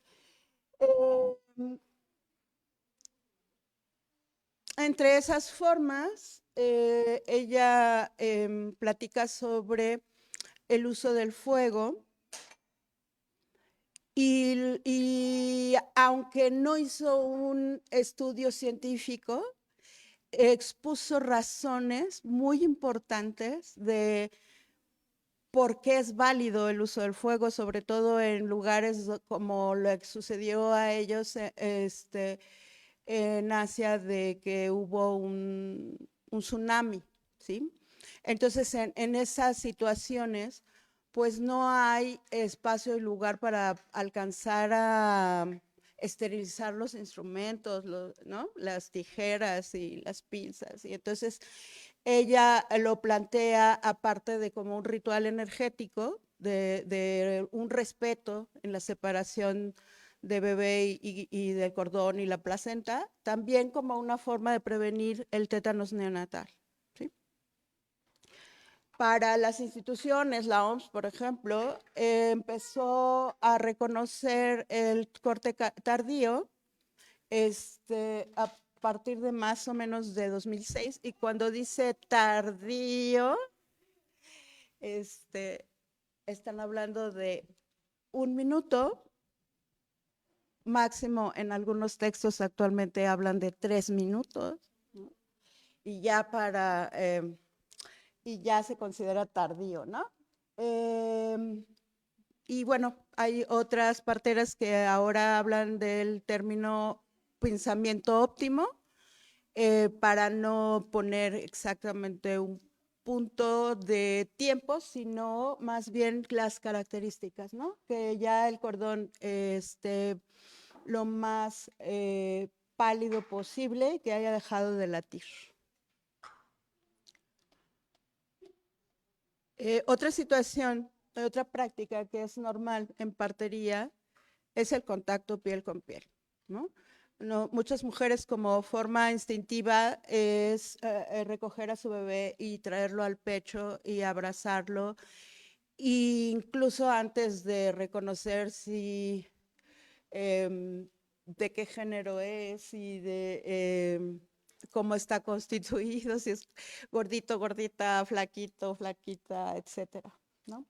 entre esas formas, ella platica sobre el uso del fuego y aunque no hizo un estudio científico, expuso razones muy importantes de por qué es válido el uso del fuego, sobre todo en lugares como lo que sucedió a ellos en Asia, de que hubo un tsunami, ¿sí? Entonces, en esas situaciones, pues no hay espacio y lugar para alcanzar a esterilizar los instrumentos, ¿no? Las tijeras y las pinzas. Y entonces ella lo plantea aparte de como un ritual energético, de un respeto en la separación de bebé y del cordón y la placenta, también como una forma de prevenir el tétanos neonatal. ¿Sí? Para las instituciones, la OMS, por ejemplo, empezó a reconocer el corte tardío a partir de más o menos de 2006, y cuando dice tardío, están hablando de 1 minuto, máximo en algunos textos actualmente hablan de 3 minutos, ¿no? Y ya y ya se considera tardío, ¿no? Y bueno, hay otras parteras que ahora hablan del término pensamiento óptimo, para no poner exactamente un punto de tiempo, sino más bien las características, ¿no? Que ya el cordón esté lo más pálido posible, que haya dejado de latir. Otra situación, otra práctica que es normal en partería es el contacto piel con piel, ¿no? Muchas mujeres, como forma instintiva, es recoger a su bebé y traerlo al pecho y abrazarlo, e incluso antes de reconocer si de qué género es y de cómo está constituido, si es gordito, gordita, flaquito, flaquita, etcétera, ¿no?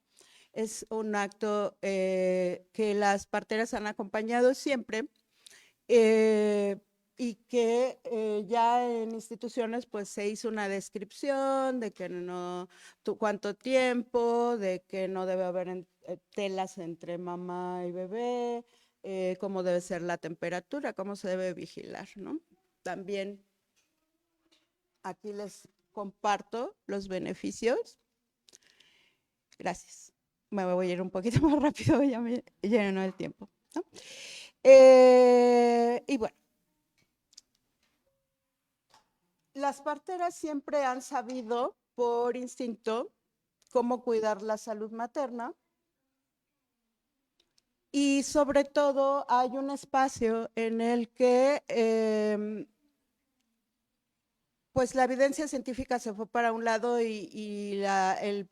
Es un acto que las parteras han acompañado siempre, y que ya en instituciones pues se hizo una descripción de que no, cuánto tiempo, de que no debe haber telas entre mamá y bebé, cómo debe ser la temperatura, cómo se debe vigilar, ¿no? También aquí les comparto los beneficios. Gracias. Me voy a ir un poquito más rápido, ya me llenó el tiempo, ¿no? Y bueno, las parteras siempre han sabido por instinto cómo cuidar la salud materna, y sobre todo hay un espacio en el que pues la evidencia científica se fue para un lado y el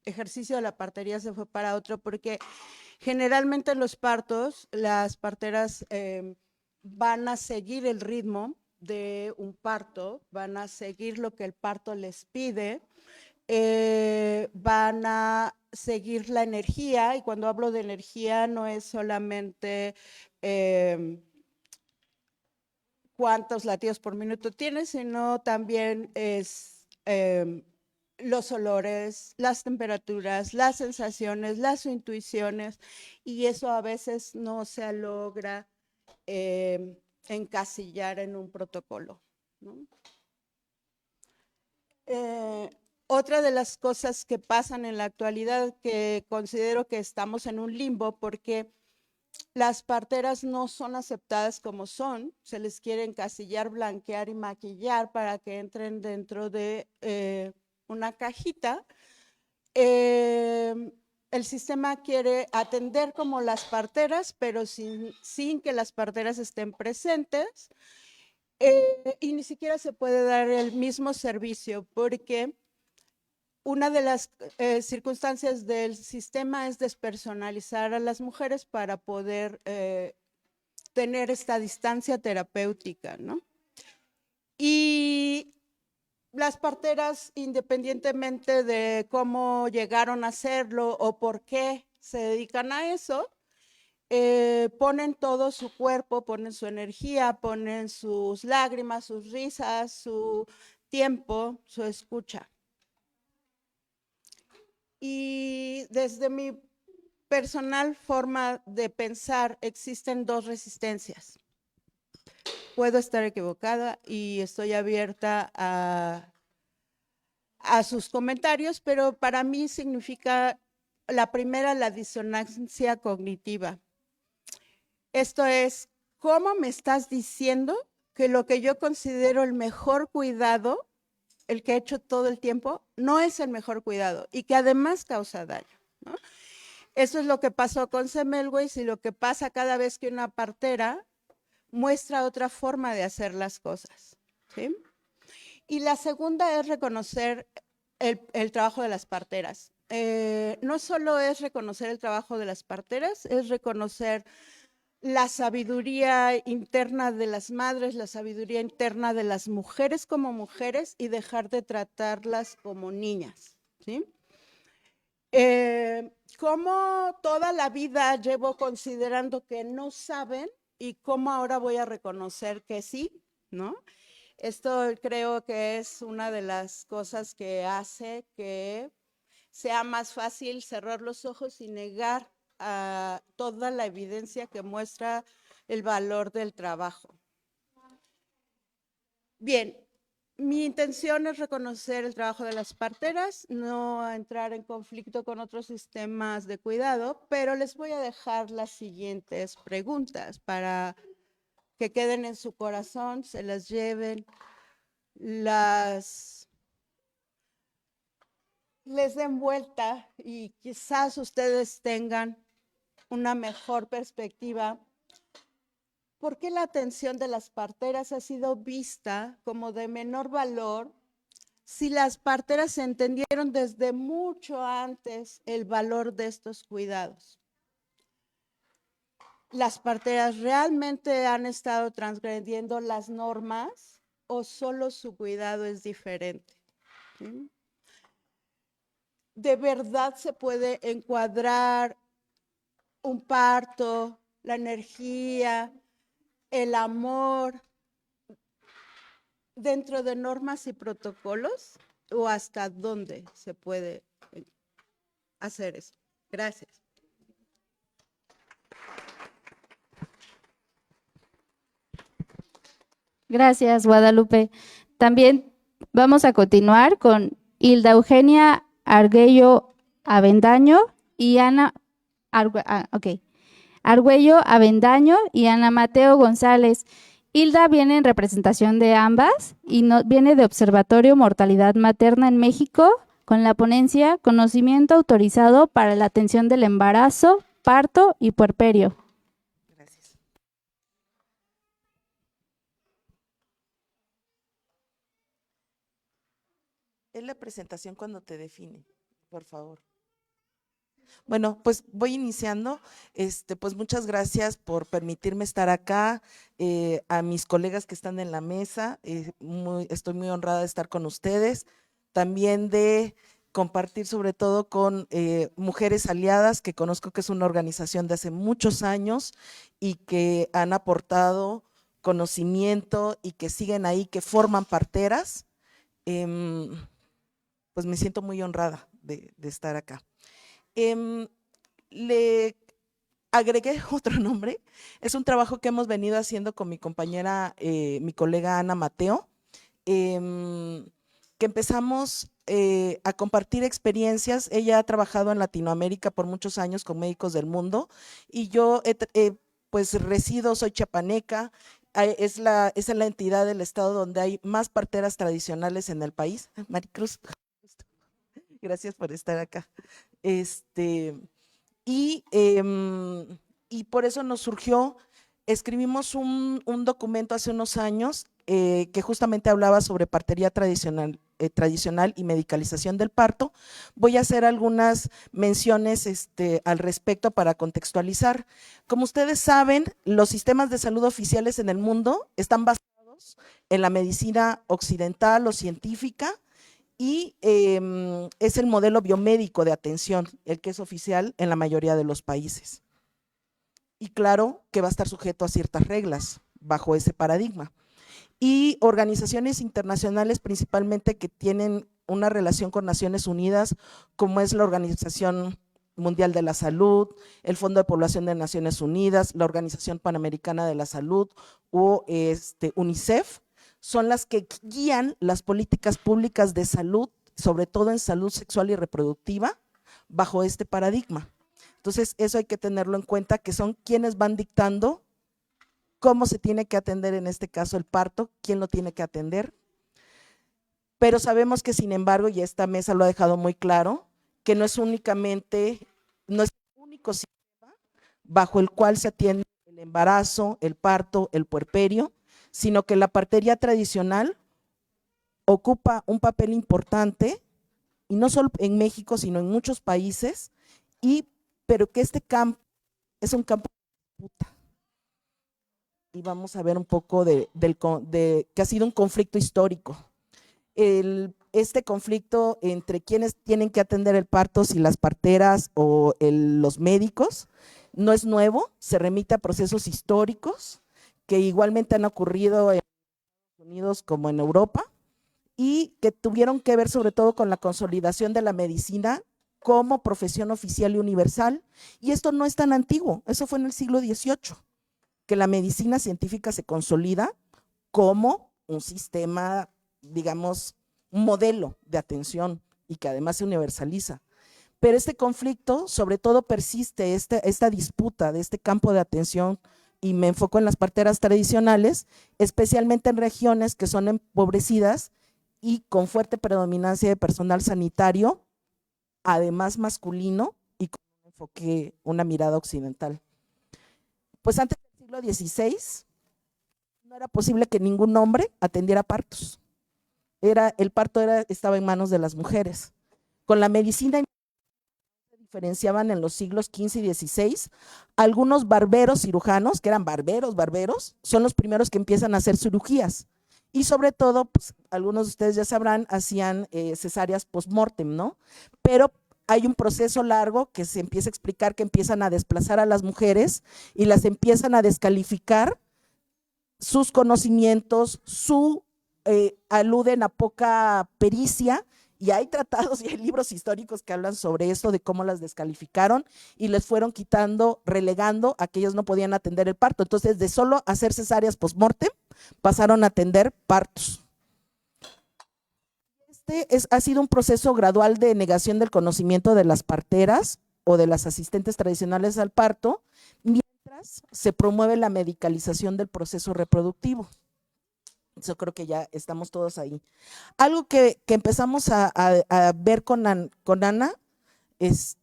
ejercicio de la partería se fue para otro, porque generalmente en los partos las parteras van a seguir el ritmo de un parto, van a seguir lo que el parto les pide, van a seguir la energía, y cuando hablo de energía no es solamente cuántos latidos por minuto tienes, sino también es los olores, las temperaturas, las sensaciones, las intuiciones, y eso a veces no se logra encasillar en un protocolo, ¿no? Otra de las cosas que pasan en la actualidad, que considero que estamos en un limbo, porque las parteras no son aceptadas como son, se les quiere encasillar, blanquear y maquillar para que entren dentro de una cajita. El sistema quiere atender como las parteras, pero sin que las parteras estén presentes, y ni siquiera se puede dar el mismo servicio, porque una de las circunstancias del sistema es despersonalizar a las mujeres para poder tener esta distancia terapéutica, ¿no? Y las parteras, independientemente de cómo llegaron a hacerlo o por qué se dedican a eso, ponen todo su cuerpo, ponen su energía, ponen sus lágrimas, sus risas, su tiempo, su escucha. Y desde mi personal forma de pensar, existen dos resistencias. Puedo estar equivocada y estoy abierta a sus comentarios, pero para mí significa la primera, la disonancia cognitiva. Esto es, ¿cómo me estás diciendo que lo que yo considero el mejor cuidado, el que he hecho todo el tiempo, no es el mejor cuidado y que además causa daño, ¿no? Eso es lo que pasó con Semmelweis y lo que pasa cada vez que una partera muestra otra forma de hacer las cosas, ¿sí? Y la segunda es reconocer el trabajo de las parteras. No solo es reconocer el trabajo de las parteras, es reconocer la sabiduría interna de las madres, la sabiduría interna de las mujeres como mujeres y dejar de tratarlas como niñas, ¿sí? Cómo toda la vida llevo considerando que no saben y cómo ahora voy a reconocer que sí, ¿no? Esto creo que es una de las cosas que hace que sea más fácil cerrar los ojos y negar a toda la evidencia que muestra el valor del trabajo. Bien, mi intención es reconocer el trabajo de las parteras, no entrar en conflicto con otros sistemas de cuidado, pero les voy a dejar las siguientes preguntas para que queden en su corazón, se las lleven, les den vuelta y quizás ustedes tengan una mejor perspectiva. ¿Por qué la atención de las parteras ha sido vista como de menor valor si las parteras entendieron desde mucho antes el valor de estos cuidados? ¿Las parteras realmente han estado transgrediendo las normas o solo su cuidado es diferente? ¿Sí? ¿De verdad se puede encuadrar un parto, la energía, el amor dentro de normas y protocolos? ¿O hasta dónde se puede hacer eso? Gracias. Gracias, Guadalupe. También vamos a continuar con Hilda Eugenia Arguello Avendaño y Ana Argüello Avendaño y Ana Mateo González. Hilda viene en representación de ambas y viene de Observatorio Mortalidad Materna en México con la ponencia Conocimiento autorizado para la atención del embarazo, parto y puerperio. Gracias. Es la presentación cuando te define, por favor. Bueno, pues voy iniciando. Pues muchas gracias por permitirme estar acá, a mis colegas que están en la mesa, estoy muy honrada de estar con ustedes, también de compartir sobre todo con Mujeres Aliadas, que conozco que es una organización de hace muchos años y que han aportado conocimiento y que siguen ahí, que forman parteras. Pues me siento muy honrada de estar acá. Le agregué otro nombre, es un trabajo que hemos venido haciendo con mi compañera, mi colega Ana Mateo, que empezamos a compartir experiencias. Ella ha trabajado en Latinoamérica por muchos años con médicos del mundo y yo pues resido, soy chiapaneca, es la entidad del estado donde hay más parteras tradicionales en el país. Maricruz, gracias por estar acá. Y por eso nos surgió, escribimos un documento hace unos años que justamente hablaba sobre partería tradicional y medicalización del parto. Voy a hacer algunas menciones al respecto para contextualizar. Como ustedes saben, los sistemas de salud oficiales en el mundo están basados en la medicina occidental o científica y es el modelo biomédico de atención, el que es oficial en la mayoría de los países. Y claro que va a estar sujeto a ciertas reglas bajo ese paradigma. Y organizaciones internacionales principalmente que tienen una relación con Naciones Unidas, como es la Organización Mundial de la Salud, el Fondo de Población de Naciones Unidas, la Organización Panamericana de la Salud o UNICEF, son las que guían las políticas públicas de salud, sobre todo en salud sexual y reproductiva, bajo este paradigma. Entonces, eso hay que tenerlo en cuenta, que son quienes van dictando cómo se tiene que atender en este caso el parto, quién lo tiene que atender. Pero sabemos que, sin embargo, y esta mesa lo ha dejado muy claro, que no es únicamente, no es el único sistema bajo el cual se atiende el embarazo, el parto, el puerperio, sino que la partería tradicional ocupa un papel importante, y no solo en México, sino en muchos países, pero que este campo es un campo de disputa. Y vamos a ver un poco de que ha sido un conflicto histórico. Este conflicto entre quienes tienen que atender el parto, si las parteras o los médicos, no es nuevo, se remite a procesos históricos que igualmente han ocurrido en Estados Unidos como en Europa y que tuvieron que ver sobre todo con la consolidación de la medicina como profesión oficial y universal. Y esto no es tan antiguo, eso fue en el siglo XVIII, que la medicina científica se consolida como un sistema, digamos, un modelo de atención y que además se universaliza. Pero este conflicto, sobre todo persiste, esta disputa de este campo de atención, y me enfoco en las parteras tradicionales, especialmente en regiones que son empobrecidas y con fuerte predominancia de personal sanitario, además masculino y con un enfoque, una mirada occidental. Pues antes del siglo XVI no era posible que ningún hombre atendiera partos. El parto estaba en manos de las mujeres. Con la medicina se diferenciaban en los siglos XV y XVI. Algunos barberos cirujanos, que eran barberos, son los primeros que empiezan a hacer cirugías. Y sobre todo, pues, algunos de ustedes ya sabrán, hacían cesáreas post-mortem, ¿no? Pero hay un proceso largo que se empieza a explicar, que empiezan a desplazar a las mujeres y las empiezan a descalificar sus conocimientos, aluden a poca pericia, y hay tratados y hay libros históricos que hablan sobre eso, de cómo las descalificaron y les fueron quitando, relegando a que ellos no podían atender el parto. Entonces, de solo hacer cesáreas post-mortem, pasaron a atender partos. Ha sido un proceso gradual de negación del conocimiento de las parteras o de las asistentes tradicionales al parto, mientras se promueve la medicalización del proceso reproductivo. Yo creo que ya estamos todos ahí. Algo que empezamos a ver con Ana es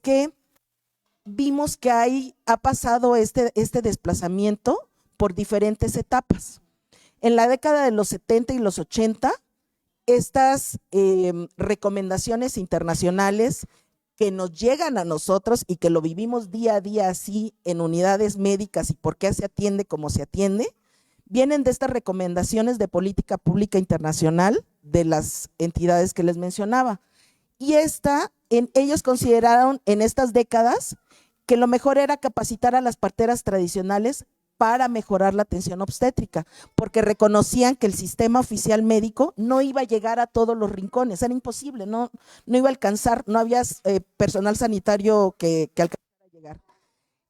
que vimos que ha pasado este desplazamiento por diferentes etapas. En la década de los 70 y los 80, estas recomendaciones internacionales que nos llegan a nosotros y que lo vivimos día a día así en unidades médicas y por qué se atiende como se atiende, vienen de estas recomendaciones de política pública internacional de las entidades que les mencionaba. Y ellos consideraron en estas décadas que lo mejor era capacitar a las parteras tradicionales para mejorar la atención obstétrica, porque reconocían que el sistema oficial médico no iba a llegar a todos los rincones, era imposible, no iba a alcanzar, no había personal sanitario que alcanzara a llegar.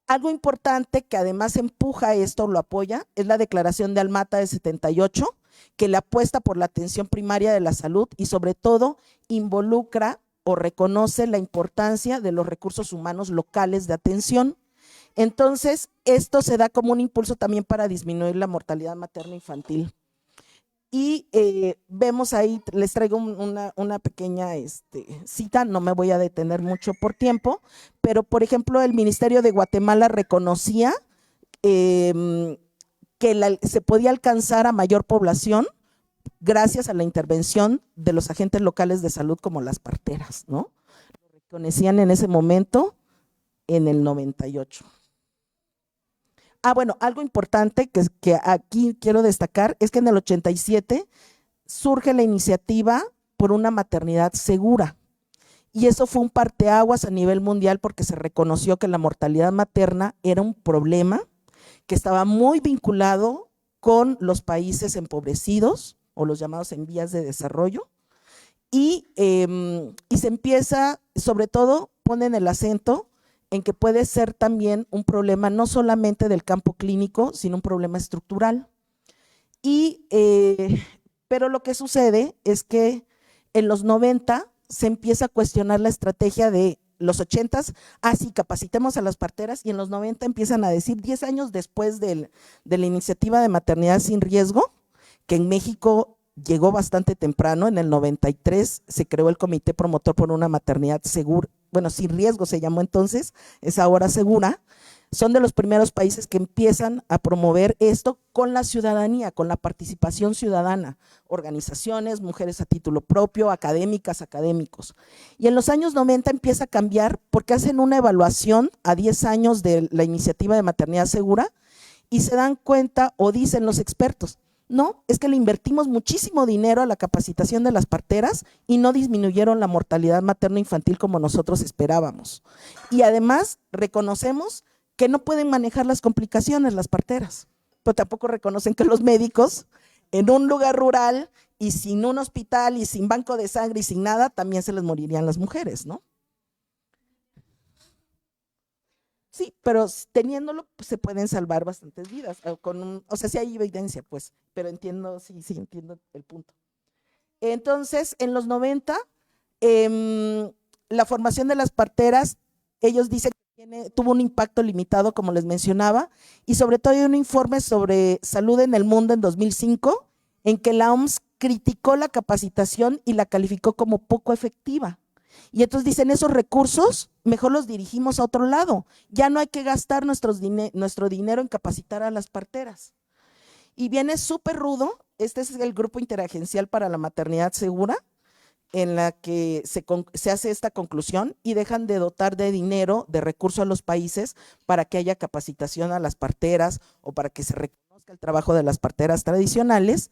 Algo importante que además empuja esto, lo apoya, es la Declaración de Almata de 78, que le apuesta por la atención primaria de la salud y sobre todo involucra o reconoce la importancia de los recursos humanos locales de atención. Entonces, esto se da como un impulso también para disminuir la mortalidad materno-infantil. Y vemos ahí, les traigo una pequeña cita, no me voy a detener mucho por tiempo, pero por ejemplo el Ministerio de Guatemala reconocía que se podía alcanzar a mayor población gracias a la intervención de los agentes locales de salud como las parteras, ¿no? Lo reconocían en ese momento, en el 98. Bueno, algo importante que aquí quiero destacar es que en el 87 surge la iniciativa por una maternidad segura. Y eso fue un parteaguas a nivel mundial porque se reconoció que la mortalidad materna era un problema que estaba muy vinculado con los países empobrecidos o los llamados en vías de desarrollo. Y se empieza, sobre todo, ponen el acento en que puede ser también un problema no solamente del campo clínico, sino un problema estructural. Pero lo que sucede es que en los 90 se empieza a cuestionar la estrategia de los 80s, sí, capacitemos a las parteras, y en los 90 empiezan a decir, 10 años después de la iniciativa de maternidad sin riesgo, que en México llegó bastante temprano, en el 93 se creó el Comité Promotor por una Maternidad Segura, bueno, sin riesgo se llamó entonces, es ahora segura. Son de los primeros países que empiezan a promover esto con la ciudadanía, con la participación ciudadana, organizaciones, mujeres a título propio, académicas, académicos. Y en los años 90 empieza a cambiar porque hacen una evaluación a 10 años de la iniciativa de maternidad segura y se dan cuenta, o dicen los expertos, no, es que le invertimos muchísimo dinero a la capacitación de las parteras y no disminuyeron la mortalidad materno-infantil como nosotros esperábamos. Y además reconocemos que no pueden manejar las complicaciones las parteras, pero tampoco reconocen que los médicos en un lugar rural y sin un hospital y sin banco de sangre y sin nada, también se les morirían las mujeres, ¿no? Sí, pero teniéndolo pues, se pueden salvar bastantes vidas, o sea, sí hay evidencia, pues, pero entiendo, sí, entiendo el punto. Entonces, en los 90, la formación de las parteras, ellos dicen que tuvo un impacto limitado, como les mencionaba, y sobre todo hay un informe sobre salud en el mundo en 2005, en que la OMS criticó la capacitación y la calificó como poco efectiva. Y entonces dicen, esos recursos mejor los dirigimos a otro lado, ya no hay que gastar nuestro dinero en capacitar a las parteras. Y viene súper rudo, este es el Grupo Interagencial para la Maternidad Segura, en la que se hace esta conclusión y dejan de dotar de dinero, de recursos a los países para que haya capacitación a las parteras o para que se reconozca el trabajo de las parteras tradicionales,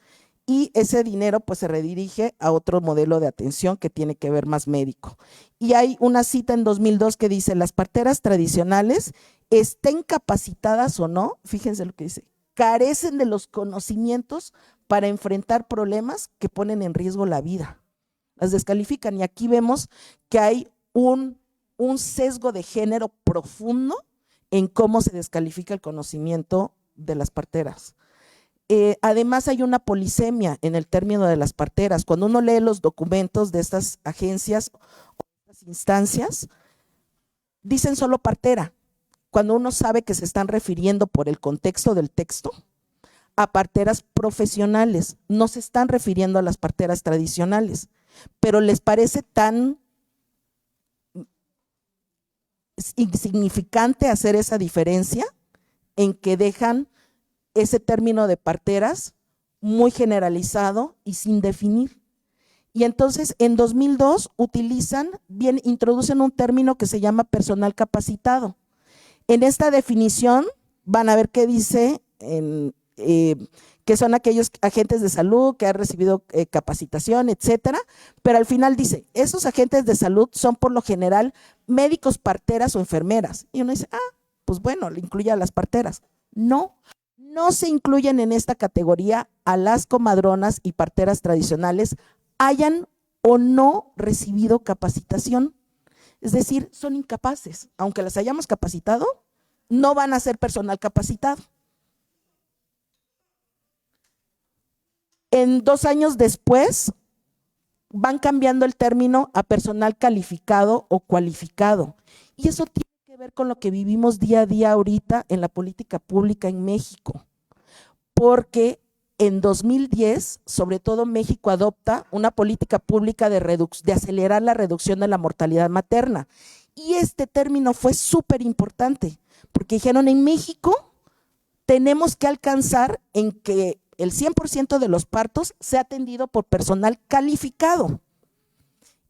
y ese dinero pues se redirige a otro modelo de atención que tiene que ver más médico. Y hay una cita en 2002 que dice, las parteras tradicionales, estén capacitadas o no, fíjense lo que dice, carecen de los conocimientos para enfrentar problemas que ponen en riesgo la vida. Las descalifican, y aquí vemos que hay un sesgo de género profundo en cómo se descalifica el conocimiento de las parteras. Además hay una polisemia en el término de las parteras. Cuando uno lee los documentos de estas agencias o estas instancias, dicen solo partera, cuando uno sabe que se están refiriendo por el contexto del texto a parteras profesionales, no se están refiriendo a las parteras tradicionales, pero les parece tan insignificante hacer esa diferencia en que dejan ese término de parteras muy generalizado y sin definir. Y entonces en 2002 introducen un término que se llama personal capacitado. En esta definición van a ver qué dice, que son aquellos agentes de salud que han recibido capacitación, etcétera, pero al final dice, esos agentes de salud son por lo general médicos, parteras o enfermeras. Y uno dice, pues bueno, le incluye a las parteras. No se incluyen en esta categoría a las comadronas y parteras tradicionales, hayan o no recibido capacitación. Es decir, son incapaces, aunque las hayamos capacitado, no van a ser personal capacitado. En 2 años después, van cambiando el término a personal calificado o cualificado. Y eso tiene que ver con lo que vivimos día a día ahorita en la política pública en México. Porque en 2010, sobre todo México adopta una política pública de acelerar la reducción de la mortalidad materna. Y este término fue súper importante, porque dijeron, en México tenemos que alcanzar en que el 100% de los partos sea atendido por personal calificado.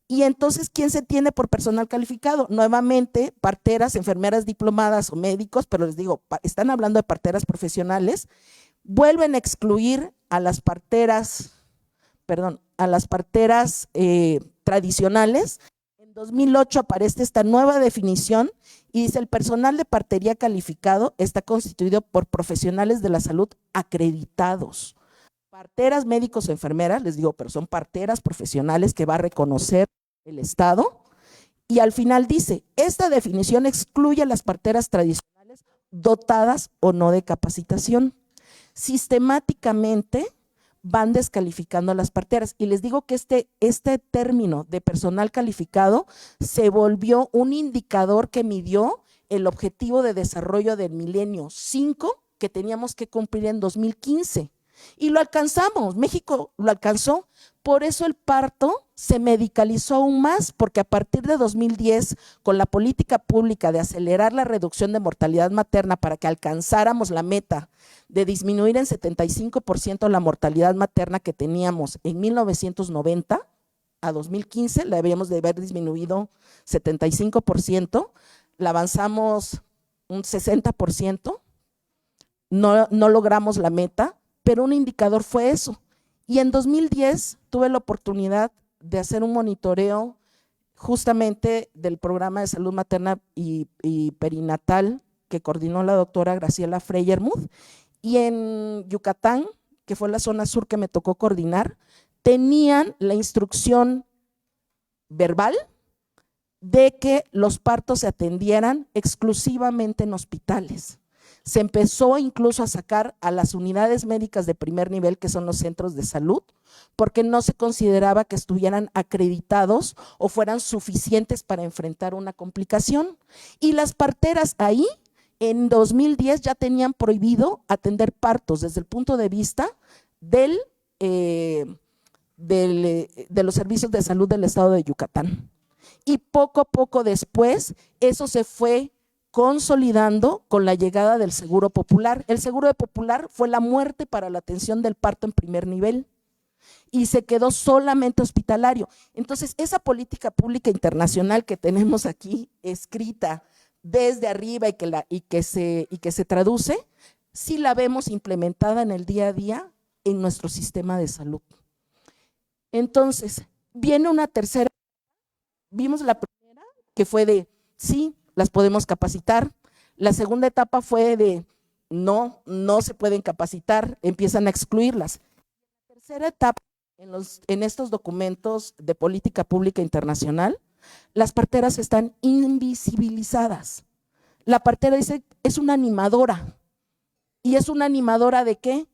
Y entonces, ¿quién se tiene por personal calificado? Nuevamente, parteras, enfermeras diplomadas o médicos, pero les digo, están hablando de parteras profesionales. Vuelven a excluir a las parteras, tradicionales. En 2008 aparece esta nueva definición y dice: el personal de partería calificado está constituido por profesionales de la salud acreditados. Parteras, médicos o enfermeras, les digo, pero son parteras profesionales que va a reconocer el Estado. Y al final dice: esta definición excluye a las parteras tradicionales dotadas o no de capacitación. Sistemáticamente van descalificando a las parteras. Y les digo que este término de personal calificado se volvió un indicador que midió el objetivo de desarrollo del milenio 5 que teníamos que cumplir en 2015. Y lo alcanzamos, México lo alcanzó. Por eso el parto se medicalizó aún más, porque a partir de 2010, con la política pública de acelerar la reducción de mortalidad materna para que alcanzáramos la meta de disminuir en 75% la mortalidad materna que teníamos en 1990 a 2015, la habíamos de haber disminuido 75%, la avanzamos un 60%, no logramos la meta, pero un indicador fue eso. Y en 2010 tuve la oportunidad de hacer un monitoreo justamente del programa de salud materna y perinatal que coordinó la doctora Graciela Freyermuth, y en Yucatán, que fue la zona sur que me tocó coordinar, tenían la instrucción verbal de que los partos se atendieran exclusivamente en hospitales. Se empezó incluso a sacar a las unidades médicas de primer nivel, que son los centros de salud, porque no se consideraba que estuvieran acreditados o fueran suficientes para enfrentar una complicación. Y las parteras ahí, en 2010, ya tenían prohibido atender partos desde el punto de vista de los servicios de salud del estado de Yucatán. Y poco a poco después, eso se fue consolidando con la llegada del Seguro Popular. El Seguro Popular fue la muerte para la atención del parto en primer nivel y se quedó solamente hospitalario. Entonces, esa política pública internacional que tenemos aquí escrita desde arriba y que se traduce, sí la vemos implementada en el día a día en nuestro sistema de salud. Entonces, viene una tercera. Vimos la primera, que fue de sí, las podemos capacitar. La segunda etapa fue de no se pueden capacitar, empiezan a excluirlas. La tercera etapa, en estos documentos de política pública internacional, las parteras están invisibilizadas. La partera dice, es una animadora. ¿Y es una animadora de qué?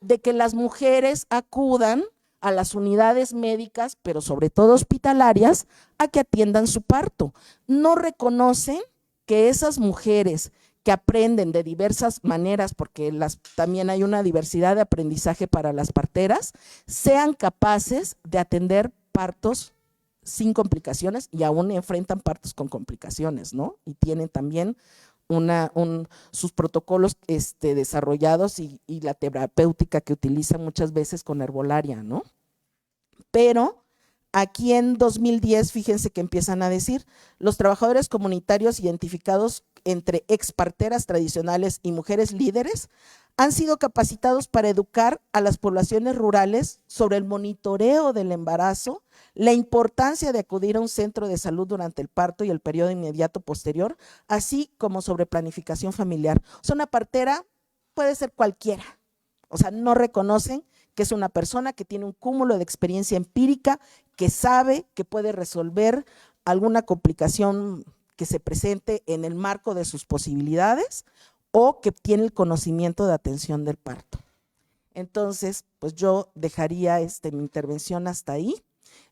De que las mujeres acudan a las unidades médicas, pero sobre todo hospitalarias, a que atiendan su parto. No reconocen que esas mujeres que aprenden de diversas maneras, porque también hay una diversidad de aprendizaje para las parteras, sean capaces de atender partos sin complicaciones, y aún enfrentan partos con complicaciones, ¿no? Y tienen también sus protocolos desarrollados y la terapéutica que utilizan muchas veces con herbolaria, ¿no? Pero aquí en 2010, fíjense que empiezan a decir: los trabajadores comunitarios identificados entre exparteras tradicionales y mujeres líderes han sido capacitados para educar a las poblaciones rurales sobre el monitoreo del embarazo, la importancia de acudir a un centro de salud durante el parto y el periodo inmediato posterior, así como sobre planificación familiar. O sea, una partera puede ser cualquiera, o sea, no reconocen que es una persona que tiene un cúmulo de experiencia empírica, que sabe que puede resolver alguna complicación que se presente en el marco de sus posibilidades, o que tiene el conocimiento de atención del parto. Entonces, pues yo dejaría mi intervención hasta ahí.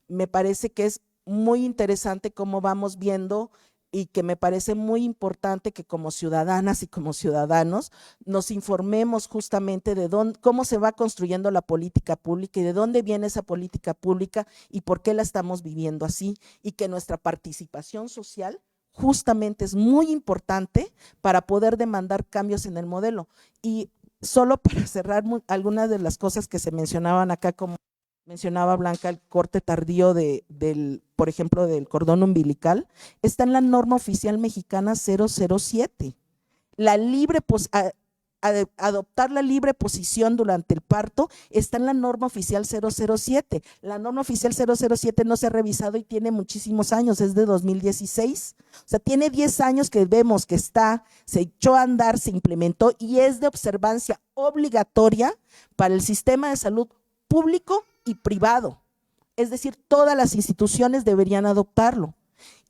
Me parece que es muy interesante cómo vamos viendo, y que me parece muy importante que como ciudadanas y como ciudadanos nos informemos justamente de cómo se va construyendo la política pública y de dónde viene esa política pública y por qué la estamos viviendo así, y que nuestra participación social justamente es muy importante para poder demandar cambios en el modelo. Y solo para cerrar algunas de las cosas que se mencionaban acá, como mencionaba Blanca, el corte tardío por ejemplo, del cordón umbilical, está en la norma oficial mexicana 007. La adoptar la libre posición durante el parto está en la norma oficial 007. La norma oficial 007 no se ha revisado y tiene muchísimos años, es de 2016. O sea, tiene 10 años que vemos que se echó a andar, se implementó y es de observancia obligatoria para el sistema de salud público y privado. Es decir, todas las instituciones deberían adoptarlo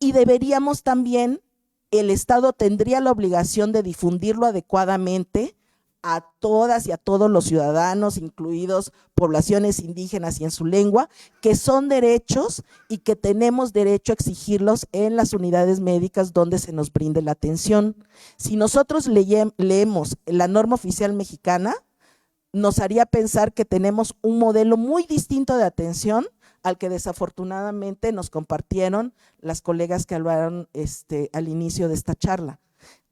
y deberíamos también, el Estado tendría la obligación de difundirlo adecuadamente a todas y a todos los ciudadanos, incluidos poblaciones indígenas y en su lengua, que son derechos y que tenemos derecho a exigirlos en las unidades médicas donde se nos brinde la atención. Si nosotros leemos la norma oficial mexicana, nos haría pensar que tenemos un modelo muy distinto de atención al que desafortunadamente nos compartieron las colegas que hablaron al inicio de esta charla.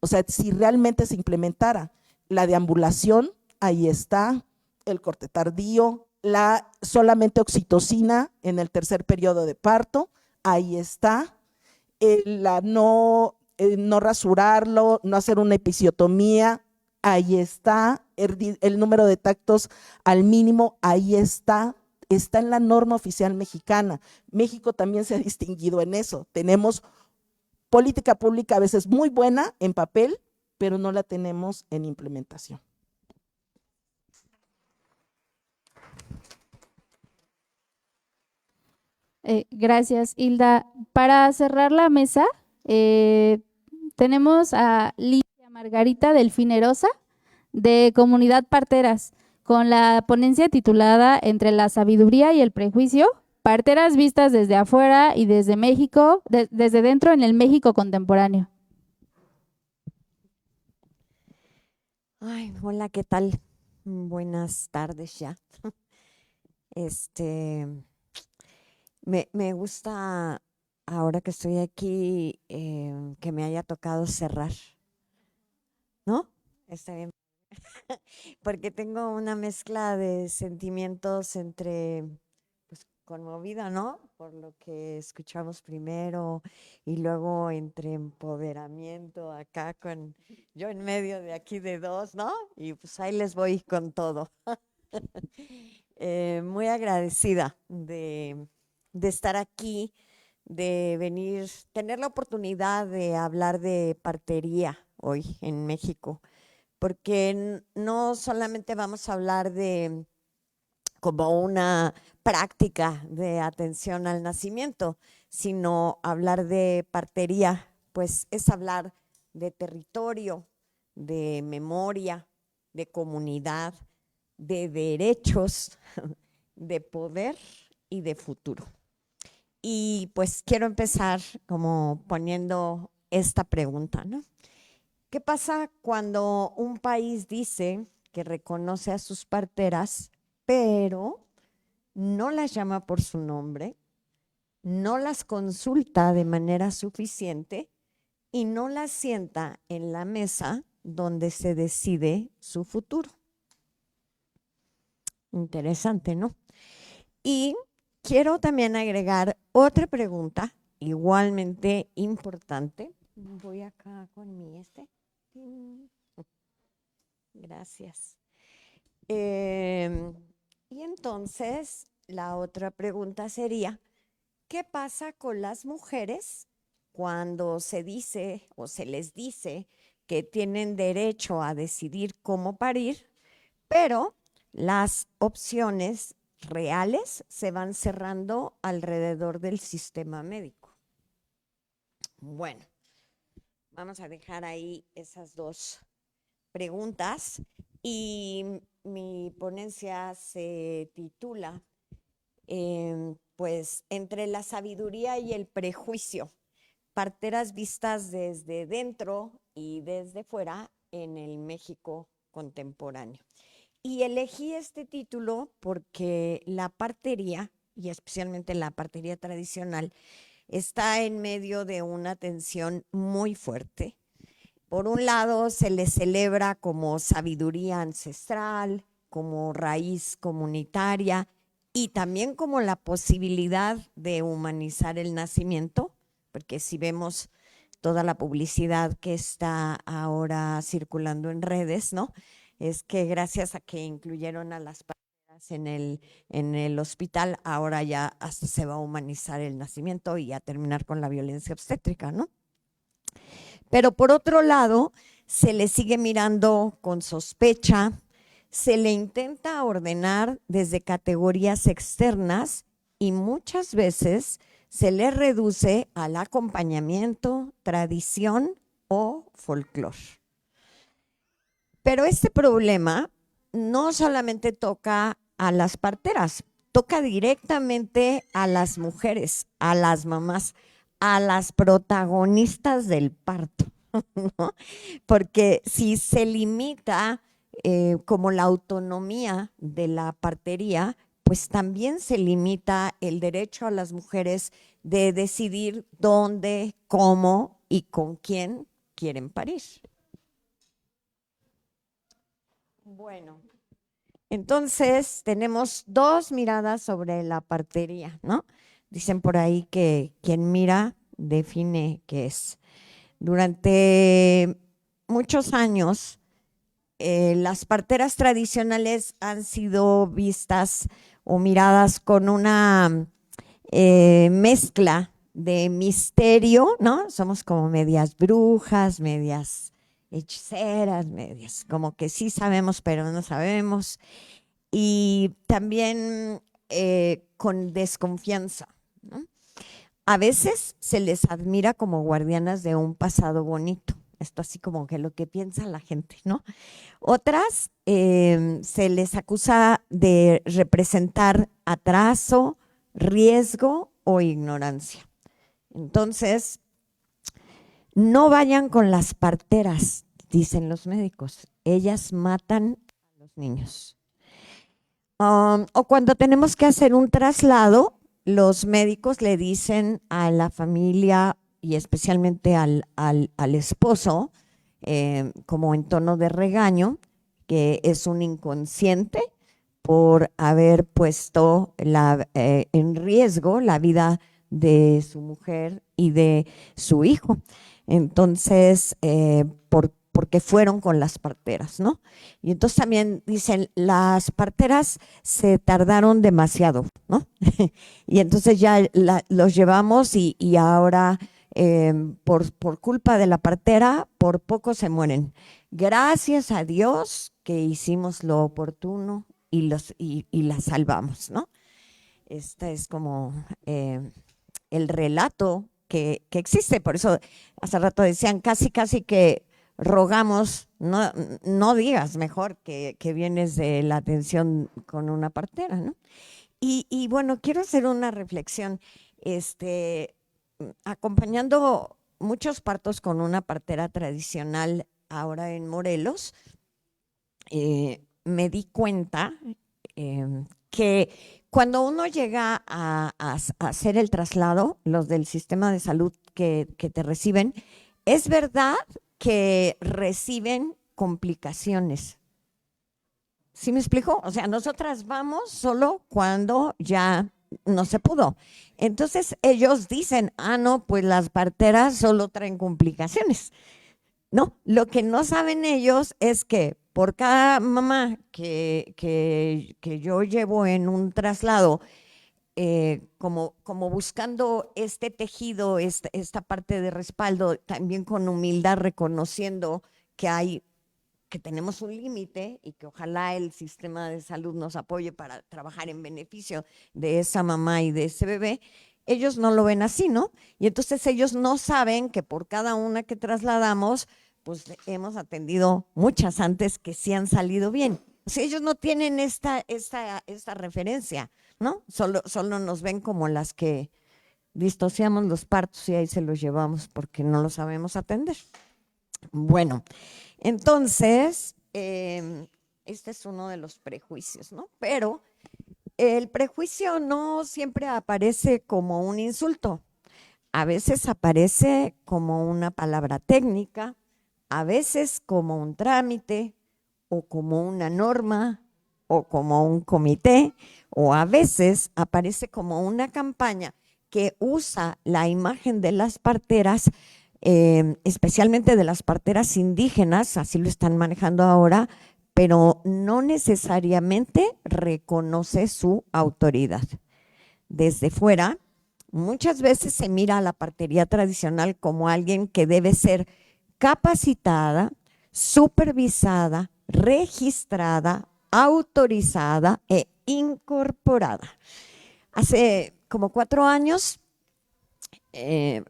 O sea, si realmente se implementara la deambulación, ahí está, el corte tardío, solamente oxitocina en el tercer periodo de parto, ahí está, no rasurarlo, no hacer una episiotomía, ahí está, el número de tactos al mínimo, ahí está en la norma oficial mexicana. México también se ha distinguido en eso. Tenemos política pública a veces muy buena en papel, pero no la tenemos en implementación. Gracias, Hilda. Para cerrar la mesa, tenemos a Lidia Margarita Delfinerosa, de Comunidad Parteras, con la ponencia titulada Entre la sabiduría y el prejuicio, parteras vistas desde afuera y desde México, desde dentro en el México contemporáneo. Ay, hola, ¿qué tal? Buenas tardes ya. Me gusta ahora que estoy aquí que me haya tocado cerrar, ¿no? Está bien. Porque tengo una mezcla de sentimientos entre, pues, conmovida, ¿no? Por lo que escuchamos primero y luego entre empoderamiento acá yo en medio de aquí de dos, ¿no? Y pues ahí les voy con todo. Muy agradecida de estar aquí, de venir, tener la oportunidad de hablar de partería hoy en México, porque no solamente vamos a hablar de como una práctica de atención al nacimiento, sino hablar de partería, pues es hablar de territorio, de memoria, de comunidad, de derechos, de poder y de futuro. Y pues quiero empezar como poniendo esta pregunta, ¿no? ¿Qué pasa cuando un país dice que reconoce a sus parteras, pero no las llama por su nombre, no las consulta de manera suficiente y no las sienta en la mesa donde se decide su futuro? Interesante, ¿no? Y quiero también agregar otra pregunta igualmente importante. Voy acá con mi Gracias. Y entonces la otra pregunta sería, ¿qué pasa con las mujeres cuando se dice o se les dice que tienen derecho a decidir cómo parir, pero las opciones reales se van cerrando alrededor del sistema médico? Bueno, vamos a dejar ahí esas dos preguntas y mi ponencia se titula pues Entre la sabiduría y el prejuicio, parteras vistas desde dentro y desde fuera en el México contemporáneo. Y elegí este título porque la partería, y especialmente la partería tradicional, está en medio de una tensión muy fuerte. Por un lado, se le celebra como sabiduría ancestral, como raíz comunitaria y también como la posibilidad de humanizar el nacimiento, porque si vemos toda la publicidad que está ahora circulando en redes, ¿no? Es que gracias a que incluyeron a las parteras en el hospital, ahora ya hasta se va a humanizar el nacimiento y a terminar con la violencia obstétrica, ¿no? Pero por otro lado, se le sigue mirando con sospecha, se le intenta ordenar desde categorías externas y muchas veces se le reduce al acompañamiento, tradición o folclore. Pero este problema no solamente toca a las parteras, toca directamente a las mujeres, a las mamás, a las protagonistas del parto, ¿no? Porque si se limita como la autonomía de la partería, pues también se limita el derecho a las mujeres de decidir dónde, cómo y con quién quieren parir. Bueno, entonces tenemos dos miradas sobre la partería, ¿no? Dicen por ahí que quien mira define qué es. Durante muchos años, las parteras tradicionales han sido vistas o miradas con una mezcla de misterio, ¿no? Somos como medias brujas, medias hechiceras, medias como que sí sabemos pero no sabemos, y también con desconfianza, ¿no? A veces se les admira como guardianas de un pasado bonito, esto así como que lo que piensa la gente, ¿no? Otras se les acusa de representar atraso, riesgo o ignorancia. Entonces, no vayan con las parteras, dicen los médicos. Ellas matan a los niños. O cuando tenemos que hacer un traslado, los médicos le dicen a la familia y especialmente al esposo, como en tono de regaño, que es un inconsciente por haber puesto en riesgo la vida de su mujer y de su hijo. Entonces, porque fueron con las parteras, ¿no? Y entonces también dicen, las parteras se tardaron demasiado, ¿no? Y entonces ya los llevamos y ahora por culpa de la partera, por poco se mueren. Gracias a Dios que hicimos lo oportuno y las salvamos, ¿no? Este es como el relato que existe. Por eso hace rato decían casi que rogamos, no digas mejor que vienes de la atención con una partera, ¿no? Y bueno, quiero hacer una reflexión. Acompañando muchos partos con una partera tradicional ahora en Morelos, me di cuenta que cuando uno llega a hacer el traslado, los del sistema de salud que te reciben, es verdad que reciben complicaciones. ¿Sí me explico? O sea, nosotras vamos solo cuando ya no se pudo. Entonces ellos dicen, no, pues las parteras solo traen complicaciones. No, lo que no saben ellos es que por cada mamá que yo llevo en un traslado, como buscando este tejido, esta parte de respaldo, también con humildad reconociendo que tenemos un límite y que ojalá el sistema de salud nos apoye para trabajar en beneficio de esa mamá y de ese bebé, ellos no lo ven así, ¿no? Y entonces ellos no saben que por cada una que trasladamos, pues hemos atendido muchas antes que sí han salido bien. O sea, ellos no tienen esta referencia, ¿no? Solo nos ven como las que distorsionamos los partos y ahí se los llevamos porque no lo sabemos atender. Bueno, entonces, este es uno de los prejuicios, ¿no? Pero el prejuicio no siempre aparece como un insulto. A veces aparece como una palabra técnica, a veces como un trámite o como una norma o como un comité, o a veces aparece como una campaña que usa la imagen de las parteras, especialmente de las parteras indígenas, así lo están manejando ahora, pero no necesariamente reconoce su autoridad. Desde fuera, muchas veces se mira a la partería tradicional como alguien que debe ser capacitada, supervisada, registrada, autorizada e incorporada. Hace como 4 años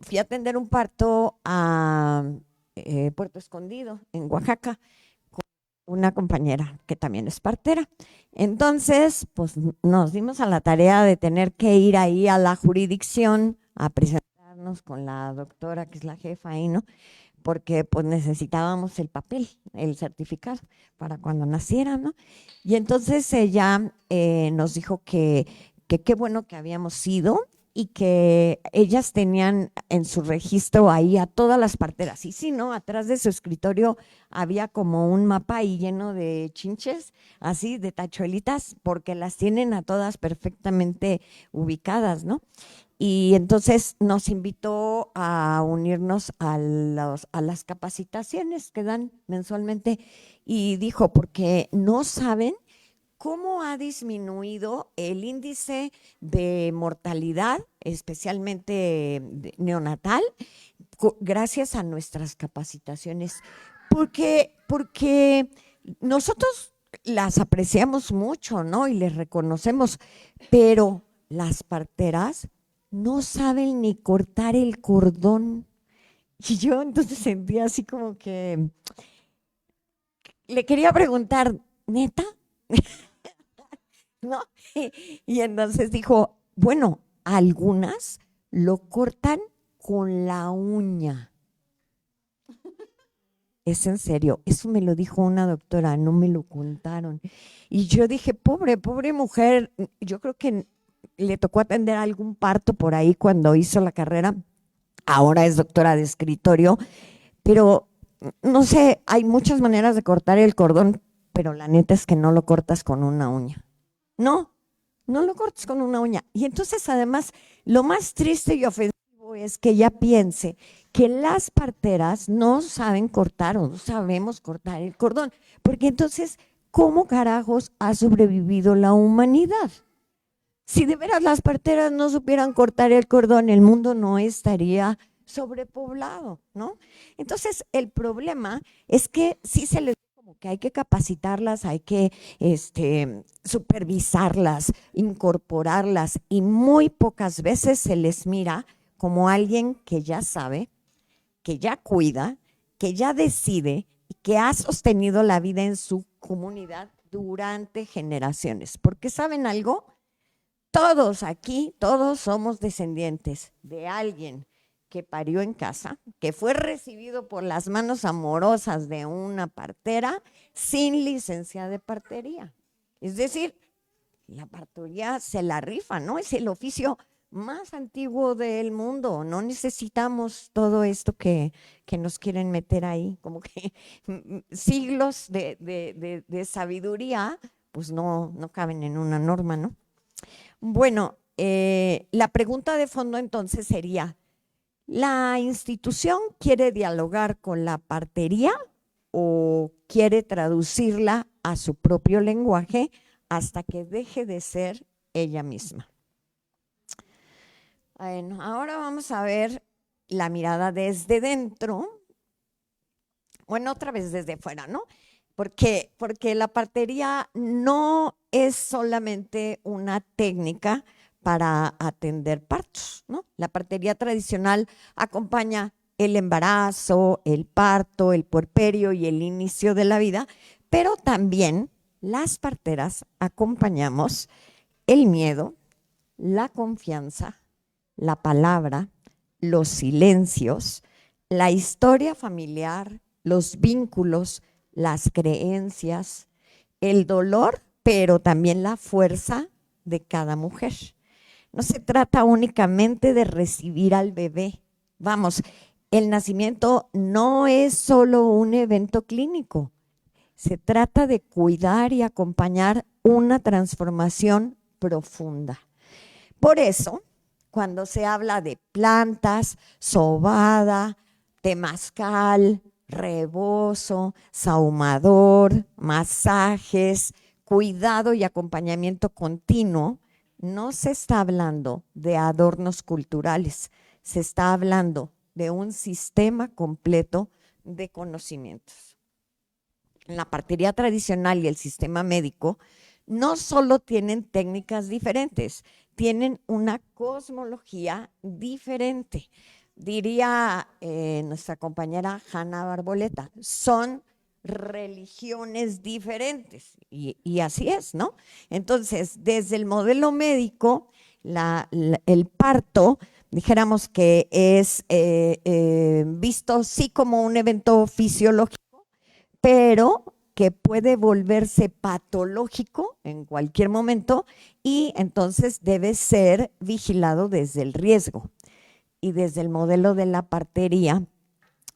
fui a atender un parto a Puerto Escondido, en Oaxaca, con una compañera que también es partera. Entonces, pues nos dimos a la tarea de tener que ir ahí a la jurisdicción a presentarnos con la doctora, que es la jefa ahí, ¿no? Porque pues necesitábamos el papel, el certificado para cuando naciera, ¿no? Y entonces ella nos dijo que qué bueno que habíamos ido y que ellas tenían en su registro ahí a todas las parteras. Y sí, ¿no? Atrás de su escritorio había como un mapa ahí lleno de chinches, así, de tachuelitas, porque las tienen a todas perfectamente ubicadas, ¿no? Y entonces nos invitó a unirnos a las capacitaciones que dan mensualmente y dijo, porque no saben cómo ha disminuido el índice de mortalidad, especialmente neonatal, gracias a nuestras capacitaciones. Porque nosotros las apreciamos mucho, ¿no? Y les reconocemos, pero las parteras no saben ni cortar el cordón. Y yo entonces sentía así como que le quería preguntar, ¿neta? ¿No? Y entonces dijo, bueno, algunas lo cortan con la uña. Es en serio, eso me lo dijo una doctora, no me lo contaron. Y yo dije, pobre mujer, yo creo que le tocó atender algún parto por ahí cuando hizo la carrera, ahora es doctora de escritorio, pero no sé, hay muchas maneras de cortar el cordón, pero la neta es que no lo cortas con una uña. No lo cortas con una uña. Y entonces además, lo más triste y ofensivo es que ella piense que las parteras no saben cortar o no sabemos cortar el cordón, porque entonces, ¿cómo carajos ha sobrevivido la humanidad? Si de veras las parteras no supieran cortar el cordón, el mundo no estaría sobrepoblado, ¿no? Entonces, el problema es que sí se les como que hay que capacitarlas, hay que supervisarlas, incorporarlas, y muy pocas veces se les mira como alguien que ya sabe, que ya cuida, que ya decide y que ha sostenido la vida en su comunidad durante generaciones. Porque ¿saben algo? Todos aquí, todos somos descendientes de alguien que parió en casa, que fue recibido por las manos amorosas de una partera sin licencia de partería. Es decir, la partería se la rifa, ¿no? Es el oficio más antiguo del mundo. No necesitamos todo esto que nos quieren meter ahí, como que siglos de sabiduría, pues no caben en una norma, ¿no? Bueno, la pregunta de fondo entonces sería, ¿la institución quiere dialogar con la partería o quiere traducirla a su propio lenguaje hasta que deje de ser ella misma? Bueno, ahora vamos a ver la mirada desde dentro. Bueno, otra vez desde fuera, ¿no? Porque la partería no es solamente una técnica para atender partos, ¿no? La partería tradicional acompaña el embarazo, el parto, el puerperio y el inicio de la vida, pero también las parteras acompañamos el miedo, la confianza, la palabra, los silencios, la historia familiar, los vínculos, las creencias, el dolor, pero también la fuerza de cada mujer. No se trata únicamente de recibir al bebé. Vamos, el nacimiento no es solo un evento clínico. Se trata de cuidar y acompañar una transformación profunda. Por eso, cuando se habla de plantas, sobada, temazcal, rebozo, sahumador, masajes, cuidado y acompañamiento continuo, no se está hablando de adornos culturales, se está hablando de un sistema completo de conocimientos. En la partería tradicional y el sistema médico no solo tienen técnicas diferentes, tienen una cosmología diferente. Diría nuestra compañera Hanna Barboleta, son religiones diferentes y así es, ¿no? Entonces, desde el modelo médico, el parto, dijéramos que es visto sí como un evento fisiológico, pero que puede volverse patológico en cualquier momento y entonces debe ser vigilado desde el riesgo. Y desde el modelo de la partería,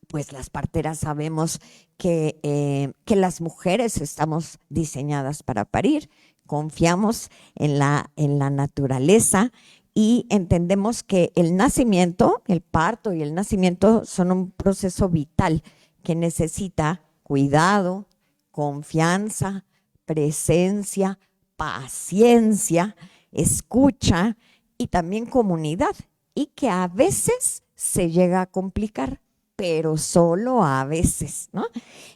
pues las parteras sabemos que las mujeres estamos diseñadas para parir, confiamos en la naturaleza y entendemos que el nacimiento, el parto y el nacimiento son un proceso vital que necesita cuidado, confianza, presencia, paciencia, escucha y también comunidad, y que a veces se llega a complicar, pero solo a veces, ¿no?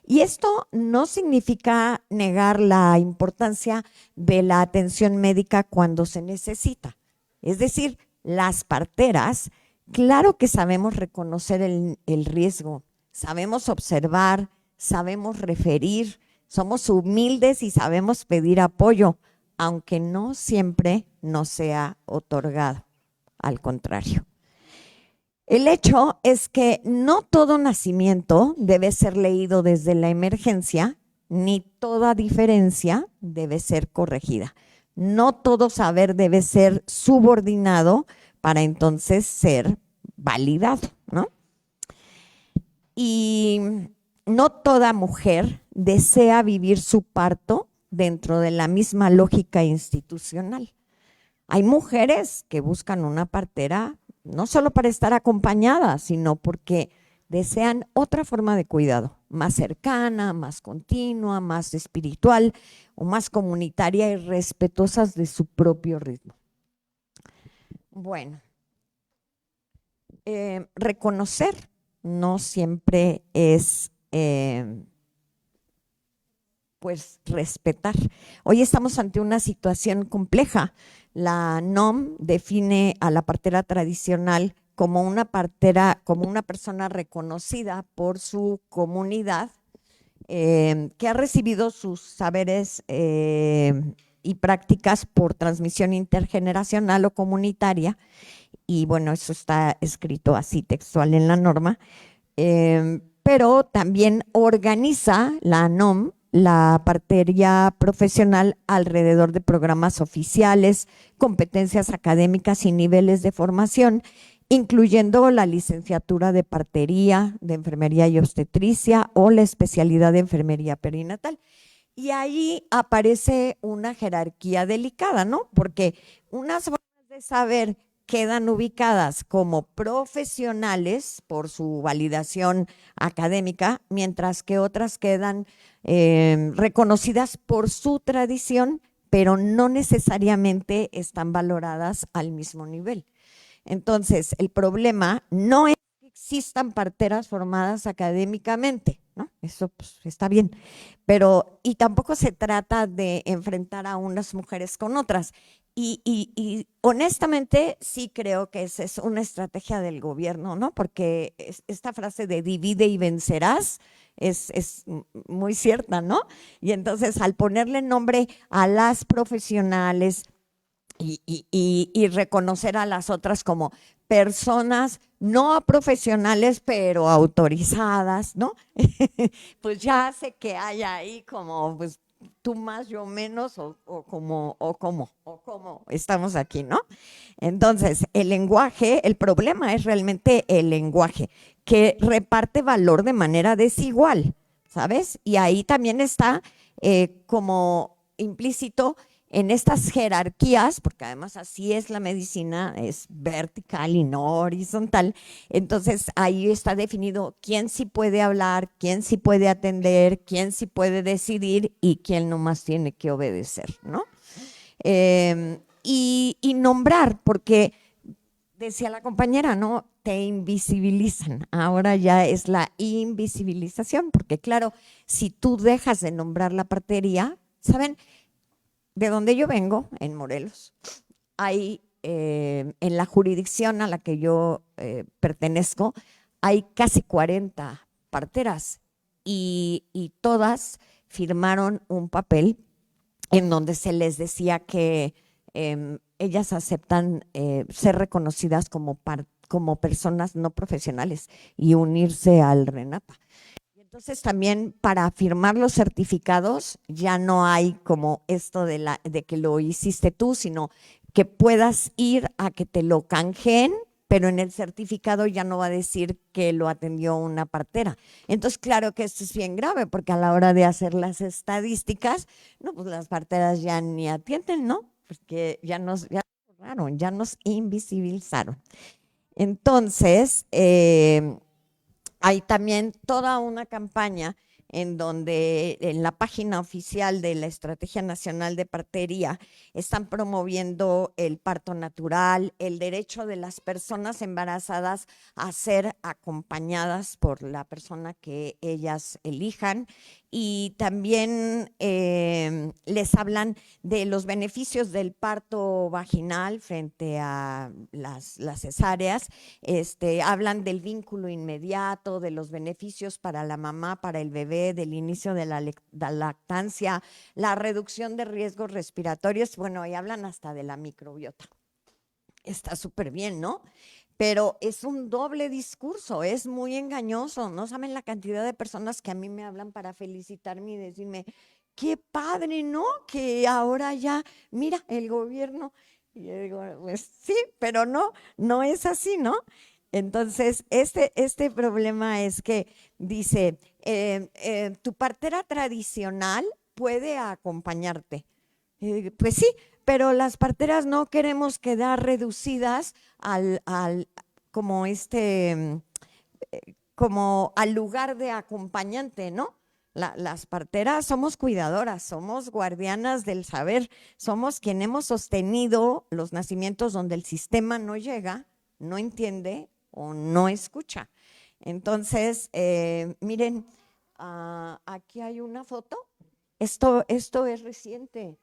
Y esto no significa negar la importancia de la atención médica cuando se necesita. Es decir, las parteras, claro que sabemos reconocer el riesgo, sabemos observar, sabemos referir, somos humildes y sabemos pedir apoyo, aunque no siempre nos sea otorgado. Al contrario. El hecho es que no todo nacimiento debe ser leído desde la emergencia, ni toda diferencia debe ser corregida. No todo saber debe ser subordinado para entonces ser validado, ¿no? Y no toda mujer desea vivir su parto dentro de la misma lógica institucional. Hay mujeres que buscan una partera no solo para estar acompañadas, sino porque desean otra forma de cuidado, más cercana, más continua, más espiritual o más comunitaria y respetuosas de su propio ritmo. Bueno, reconocer no siempre es pues respetar. Hoy estamos ante una situación compleja. La NOM define a la partera tradicional como una partera, como una persona reconocida por su comunidad, que ha recibido sus saberes y prácticas por transmisión intergeneracional o comunitaria, y bueno, eso está escrito así textual en la norma, pero también organiza la NOM la partería profesional alrededor de programas oficiales, competencias académicas y niveles de formación, incluyendo la licenciatura de partería, de enfermería y obstetricia o la especialidad de enfermería perinatal. Y ahí aparece una jerarquía delicada, ¿no? Porque unas formas de saber quedan ubicadas como profesionales por su validación académica, mientras que otras quedan reconocidas por su tradición, pero no necesariamente están valoradas al mismo nivel. Entonces, el problema no es que existan parteras formadas académicamente, ¿no? Eso pues, está bien, pero y tampoco se trata de enfrentar a unas mujeres con otras. Y honestamente sí creo que esa es una estrategia del gobierno, ¿no? Porque esta frase de divide y vencerás es muy cierta, ¿no? Y entonces al ponerle nombre a las profesionales y reconocer a las otras como personas no profesionales pero autorizadas, ¿no? Pues ya hace que haya ahí como pues tú más, yo menos, o cómo estamos aquí, ¿no? Entonces, el lenguaje, el problema es realmente el lenguaje, que reparte valor de manera desigual, ¿sabes? Y ahí también está como implícito en estas jerarquías, porque además así es la medicina, es vertical y no horizontal. Entonces ahí está definido quién sí puede hablar, quién sí puede atender, quién sí puede decidir y quién nomás tiene que obedecer, ¿no? Y nombrar, porque decía la compañera, ¿no? Te invisibilizan. Ahora ya es la invisibilización, porque claro, si tú dejas de nombrar la partería, ¿saben? De donde yo vengo, en Morelos, hay en la jurisdicción a la que yo pertenezco, hay casi 40 parteras y todas firmaron un papel en donde se les decía que ellas aceptan ser reconocidas como personas no profesionales y unirse al RENAPA. Entonces también para firmar los certificados ya no hay como esto de que lo hiciste tú, sino que puedas ir a que te lo canjeen, pero en el certificado ya no va a decir que lo atendió una partera. Entonces, claro que esto es bien grave, porque a la hora de hacer las estadísticas, no, pues las parteras ya ni atienden, ¿no? Porque ya nos borraron, ya nos invisibilizaron. Entonces, hay también toda una campaña en donde en la página oficial de la Estrategia Nacional de Partería están promoviendo el parto natural, el derecho de las personas embarazadas a ser acompañadas por la persona que ellas elijan, y también les hablan de los beneficios del parto vaginal frente a las cesáreas. Hablan del vínculo inmediato, de los beneficios para la mamá, para el bebé, del inicio de la lactancia, la reducción de riesgos respiratorios, bueno, y hablan hasta de la microbiota. Está súper bien, ¿no? Pero es un doble discurso, es muy engañoso. No saben la cantidad de personas que a mí me hablan para felicitarme y decirme, qué padre, ¿no? Que ahora ya, mira, el gobierno. Y yo digo, pues sí, pero no es así, ¿no? Entonces, este problema es que dice, tu partera tradicional puede acompañarte. Pues sí, pero las parteras no queremos quedar reducidas como como al lugar de acompañante, ¿no? Las parteras somos cuidadoras, somos guardianas del saber, somos quien hemos sostenido los nacimientos donde el sistema no llega, no entiende o no escucha. Entonces, miren, aquí hay una foto. Esto es reciente.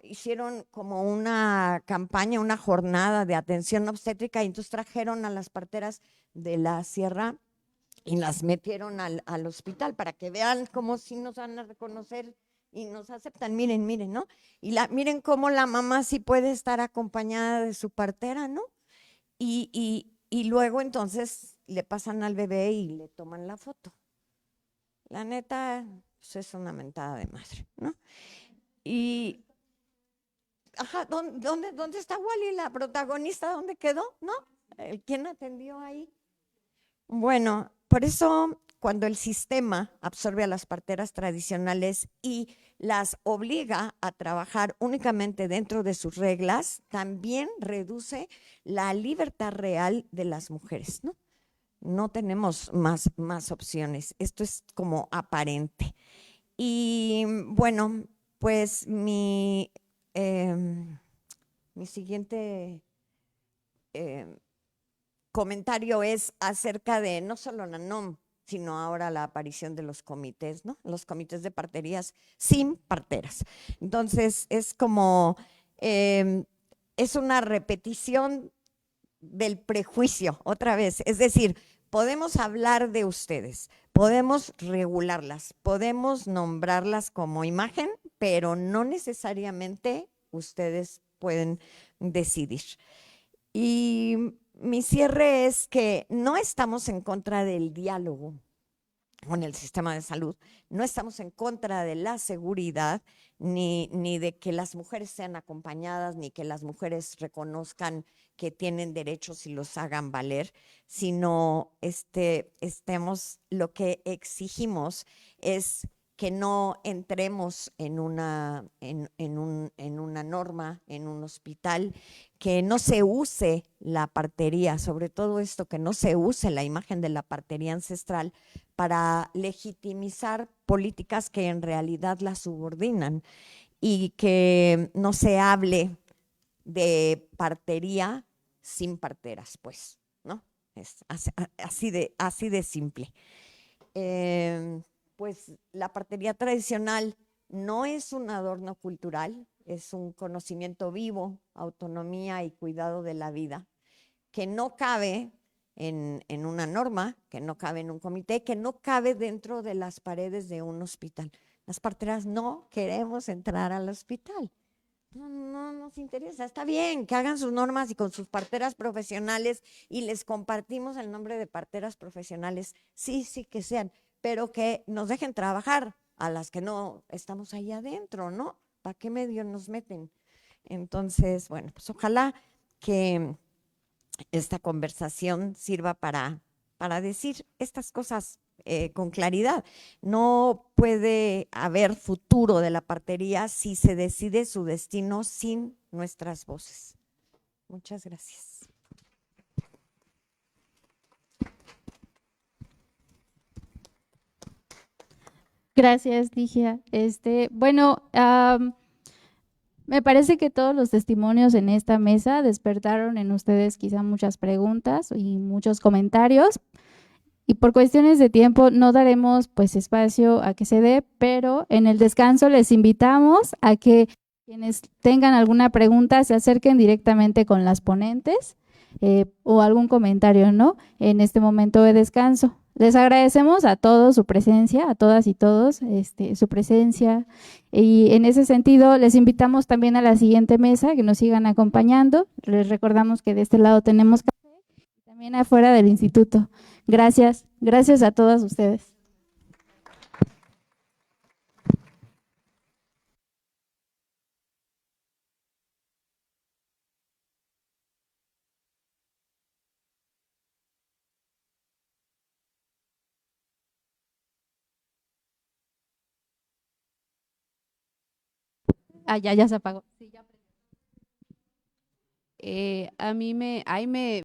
Hicieron como una campaña, una jornada de atención obstétrica y entonces trajeron a las parteras de la sierra y las metieron al hospital para que vean cómo sí nos van a reconocer y nos aceptan. Miren, ¿no? Y miren cómo la mamá sí puede estar acompañada de su partera, ¿no? Y luego entonces le pasan al bebé y le toman la foto. La neta, pues es una mentada de madre, ¿no? Y ajá, ¿dónde está Wally, la protagonista? ¿Dónde quedó? ¿No? ¿Quién atendió ahí? Bueno, por eso cuando el sistema absorbe a las parteras tradicionales y las obliga a trabajar únicamente dentro de sus reglas, también reduce la libertad real de las mujeres, ¿no? No tenemos más opciones. Esto es como aparente. Y bueno, pues mi siguiente comentario es acerca de no solo la NOM, sino ahora la aparición de los comités, ¿no? Los comités de parterías sin parteras. Entonces, es como, es una repetición del prejuicio, otra vez. Es decir, podemos hablar de ustedes, podemos regularlas, podemos nombrarlas como imagen, pero no necesariamente ustedes pueden decidir. Y mi cierre es que no estamos en contra del diálogo con el sistema de salud, no estamos en contra de la seguridad, ni de que las mujeres sean acompañadas, ni que las mujeres reconozcan que tienen derechos y los hagan valer, sino lo que exigimos es que no entremos en una norma, en un hospital, que no se use la partería, sobre todo esto, que no se use la imagen de la partería ancestral para legitimizar políticas que en realidad la subordinan, y que no se hable de partería sin parteras, pues, ¿no? Es así de simple. Pues la partería tradicional no es un adorno cultural, es un conocimiento vivo, autonomía y cuidado de la vida, que no cabe en una norma, que no cabe en un comité, que no cabe dentro de las paredes de un hospital. Las parteras no queremos entrar al hospital. No nos interesa. Está bien que hagan sus normas y con sus parteras profesionales, y les compartimos el nombre de parteras profesionales. Sí, que sean, pero que nos dejen trabajar a las que no estamos ahí adentro, ¿no? ¿Para qué medio nos meten? Entonces, bueno, pues ojalá que esta conversación sirva para decir estas cosas con claridad. No puede haber futuro de la partería si se decide su destino sin nuestras voces. Muchas gracias. Gracias, Ligia. Bueno, me parece que todos los testimonios en esta mesa despertaron en ustedes quizá muchas preguntas y muchos comentarios. Y por cuestiones de tiempo no daremos pues espacio a que se dé, pero en el descanso les invitamos a que quienes tengan alguna pregunta se acerquen directamente con las ponentes o algún comentario, ¿no? En este momento de descanso. Les agradecemos a todos su presencia, a todas y todos su presencia, y en ese sentido les invitamos también a la siguiente mesa, que nos sigan acompañando. Les recordamos que de este lado tenemos café y también afuera del instituto. Gracias a todas ustedes. Ya se apagó. A mí me